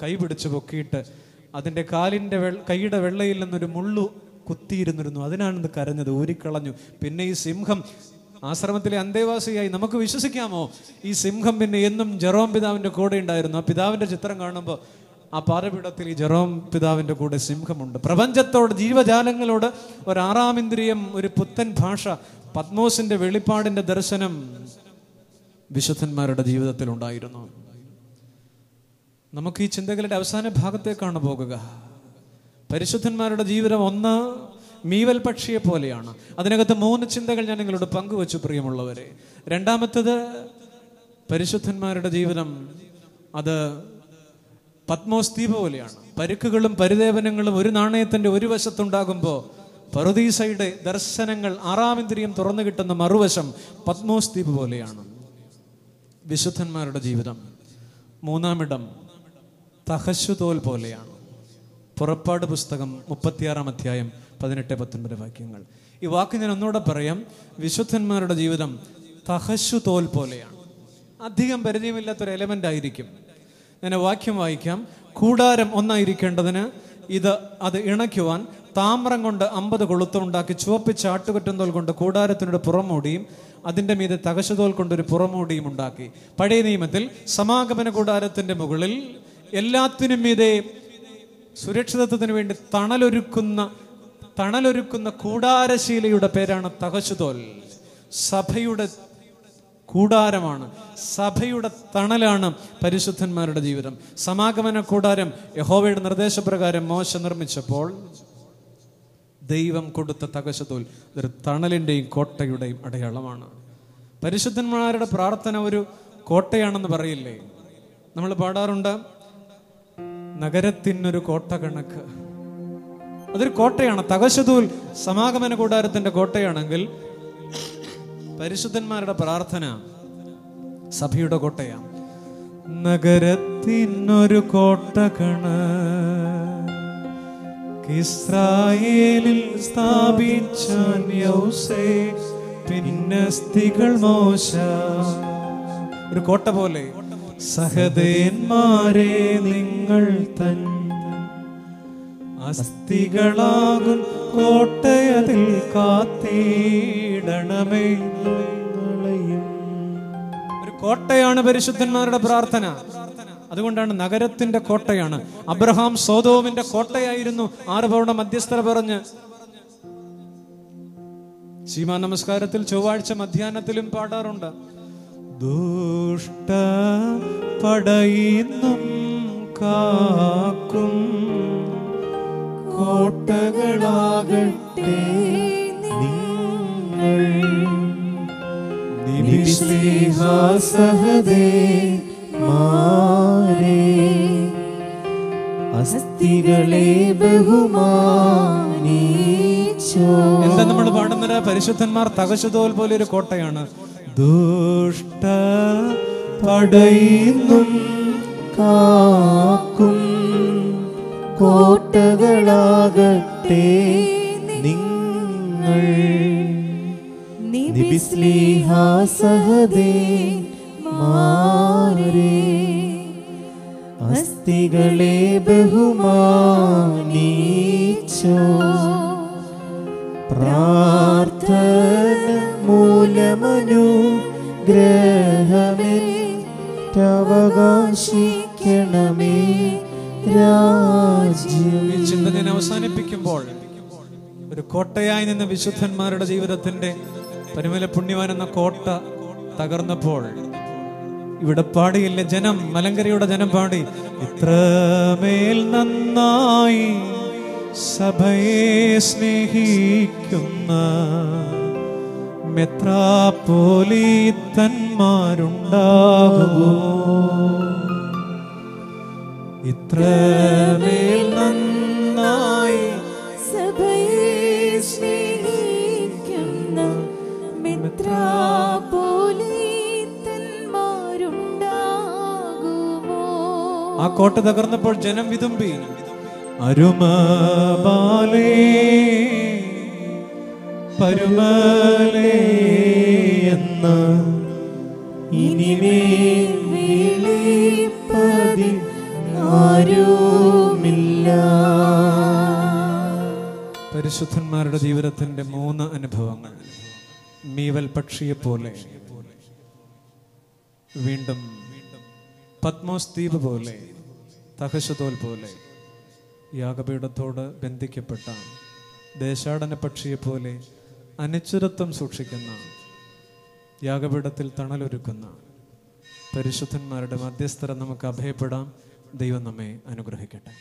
കൈ പിടിച്ച് പൊക്കിയിട്ട് അതിൻ്റെ കൈയുടെ വെള്ളയിൽ നിന്നൊരു മുള്ളു കുത്തിയിരുന്നിരുന്നു. അതിനാണ് ഇത് കരഞ്ഞത്, ഊരിക്കളഞ്ഞു. പിന്നെ ഈ സിംഹം ആശ്രമത്തിലെ അന്തേവാസിയായി. നമുക്ക് വിശ്വസിക്കാമോ, ഈ സിംഹം പിന്നെ എന്നും ജെറോം പിതാവിൻ്റെ കൂടെ ഉണ്ടായിരുന്നു. ആ പിതാവിൻ്റെ ചിത്രം കാണുമ്പോൾ ആ പാറപീഠത്തിൽ ഈ ജെറോം പിതാവിൻ്റെ കൂടെ സിംഹമുണ്ട്. പ്രപഞ്ചത്തോട്, ജീവജാലങ്ങളോട് ഒരാറാം ഇന്ദ്രിയം, ഒരു പുത്തൻ ഭാഷ, പത്മോസിന്റെ വെളിപ്പാടിന്റെ ദർശനം വിശുദ്ധന്മാരുടെ ജീവിതത്തിൽ ഉണ്ടായിരുന്നു. നമുക്ക് ഈ ചിന്തകളുടെ അവസാന ഭാഗത്തേക്കാണ് പോകുക. പരിശുദ്ധന്മാരുടെ ജീവിതം ഒന്ന് മീവൽ പക്ഷിയെ പോലെയാണ്. അതിനകത്ത് 3 ചിന്തകൾ ഞാൻ നിങ്ങളോട് പങ്കുവച്ചു പ്രിയമുള്ളവരെ. രണ്ടാമത്തത്, പരിശുദ്ധന്മാരുടെ ജീവിതം അത് പത്മോസ് ദ്വീപ് പോലെയാണ്. പരുക്കുകളും പരിദേവനങ്ങളും ഒരു നാണയത്തിന്റെ ഒരു വശത്തുണ്ടാകുമ്പോൾ പറുദീസയുടെ ദർശനങ്ങൾ, ആറാം ഇന്ദ്രിയം തുറന്നു കിട്ടുന്ന മറുവശം പത്മോസ് ദ്വീപ് പോലെയാണ് വിശുദ്ധന്മാരുടെ ജീവിതം. മൂന്നാമിടം തഹശുതോൽ പോലെയാണ്. പുറപ്പാട് പുസ്തകം 36-ാം അധ്യായം 18-19 വാക്യങ്ങൾ. ഈ വാക്ക് ഞാൻ ഒന്നുകൂടെ പറയാം. വിശുദ്ധന്മാരുടെ ജീവിതം തഹശുതോൽ പോലെയാണ്. അധികം പരിചയമില്ലാത്തൊരു എലമെന്റ് ആയിരിക്കും. ഞാൻ വാക്യം വായിക്കാം. കൂടാരം ഒന്നായിരിക്കേണ്ടതിന് അത് ഇണയ്ക്കുവാൻ താമ്രം കൊണ്ട് 50 കൊളുത്തമുണ്ടാക്കി ചുവപ്പിച്ച ആട്ടുകൊറ്റന്തോൽ കൊണ്ട് കൂടാരത്തിനൊരു പുറമൂടിയും അതിൻ്റെ മീതെ തകശുതോൽ കൊണ്ടൊരു പുറമൂടിയും ഉണ്ടാക്കി. പഴയ നിയമത്തിൽ സമാഗമന കൂടാരത്തിന്റെ മുകളിൽ എല്ലാത്തിനും മീതെ സുരക്ഷിതത്വത്തിന് വേണ്ടി തണലൊരുക്കുന്ന കൂടാരശീലയുടെ പേരാണ് തകശുതോൽ. സഭയുടെ കൂടാരമാണ്, സഭയുടെ തണലാണ് പരിശുദ്ധന്മാരുടെ ജീവിതം. സമാഗമന കൂടാരം യഹോവയുടെ നിർദ്ദേശപ്രകാരം മോശ നിർമ്മിച്ചപ്പോൾ ദൈവം കൊടുത്ത തകശുതോൽ ഒരു തണലിൻ്റെയും കോട്ടയുടെയും അടയാളമാണ്. പരിശുദ്ധന്മാരുടെ പ്രാർത്ഥന ഒരു കോട്ടയാണെന്ന് പറയില്ലേ? നമ്മൾ പാടാറുണ്ട്, നഗരത്തിനൊരു കോട്ട കണക്ക്. അതൊരു കോട്ടയാണ്. തകശുതോൽ സമാഗമന കൂടാരത്തിന്റെ കോട്ടയാണെങ്കിൽ പരിശുദ്ധന്മാരുടെ പ്രാർത്ഥന സഭയുടെ കോട്ടയാണ്. നഗരത്തിനൊരു കോട്ട ഇസ്രായേലിൽ സ്ഥാപിച്ചാൻ യൗസേ, പിന്നസ്തികൾ മോശ. ഒരു കോട്ട പോലെ സഹദേന്മാരെ നിങ്ങൾ തൻ അസ്ഥികളാകും കോട്ടയതിൽ കാത്തിടണമേ. ഒരു കോട്ടയാണ് പരിശുദ്ധന്മാരുടെ പ്രാർത്ഥന. അതുകൊണ്ടാണ് നഗരത്തിന്റെ കോട്ടയാണ്. അബ്രഹാം സോദോമിന്റെ കോട്ടയായിരുന്നു. 6 പൗർണ മധ്യസ്ഥത പറഞ്ഞ് സീമാ നമസ്കാരത്തിൽ ചൊവ്വാഴ്ച മധ്യാഹ്നത്തിലും പാടാറുണ്ട്. ദുഷ്ട പടയിന്നും കാക്കും കോട്ടകളാകട്ടെ നിങ്ങൾ, അസ്ഥികളെ ബഹുമാനിച്ചോ. എന്താ നമ്മൾ പാടുന്നത്? പരിശുദ്ധന്മാർ തകശുതോൽ പോലെ ഒരു കോട്ടയാണ്. ദുഷ്ട പടയിന്നും കാക്കും കോട്ടകളാകട്ടെ നിങ്ങൾ, അസ്ഥികളെ ബഹുമാനിച്ചോ. പ്രാർത്ഥന മൂലമനുഗ്രഹമേറ്റവകാശിക്കണമേ രാജ്യം. ഈ ചിന്ത ഞാൻ അവസാനിപ്പിക്കുമ്പോൾ, ഒരു കോട്ടയായി നിന്ന വിശുദ്ധന്മാരുടെ ജീവിതത്തിന്റെ പരിമല പുണ്യവാൻ എന്ന കോട്ട തകർന്നപ്പോൾ ഇവിടെ പാടിയില്ല ജനം, മലങ്കരയുടെ ജനം പാടി, ഇത്രമേൽ നന്നായി സഭയെ സ്നേഹിക്കുന്ന മെത്രാപ്പോലീത്തന്മാരുണ്ടാകുമോ? ഇത്രമേൽ നന്നായി സഭയെ സ്നേഹിക്കുന്ന മെത്രാപ്പോലീത്തന്മാരുണ്ടാകുമോ? ആ കോട്ട തകർന്നപ്പോൾ ജനം വിതുമ്പി, അരുമബാലേ പരുമലേ എന്ന ഇനിമേൽ വിളിപ്പതിനായി വിശുദ്ധന്മാരുടെ ജീവിതത്തിന്റെ 3 അനുഭവങ്ങൾ. മീവൽ പക്ഷിയെ പോലെ, വീണ്ടും പത്മോസ് ദ്വീപ് പോലെ, തഹശതോൽ പോലെ യാഗപീഠത്തോട് ബന്ധിക്കപ്പെട്ട ദേശാടന പക്ഷിയെ പോലെ അനിശ്ചിതത്വം സൂക്ഷിക്കുന്ന, യാഗപീഠത്തിൽ തണലൊരുക്കുന്ന പരിശുദ്ധന്മാരുടെ മധ്യസ്ഥരെ നമുക്ക് അഭയപ്പെടാം. ദൈവം നമ്മെ അനുഗ്രഹിക്കട്ടെ.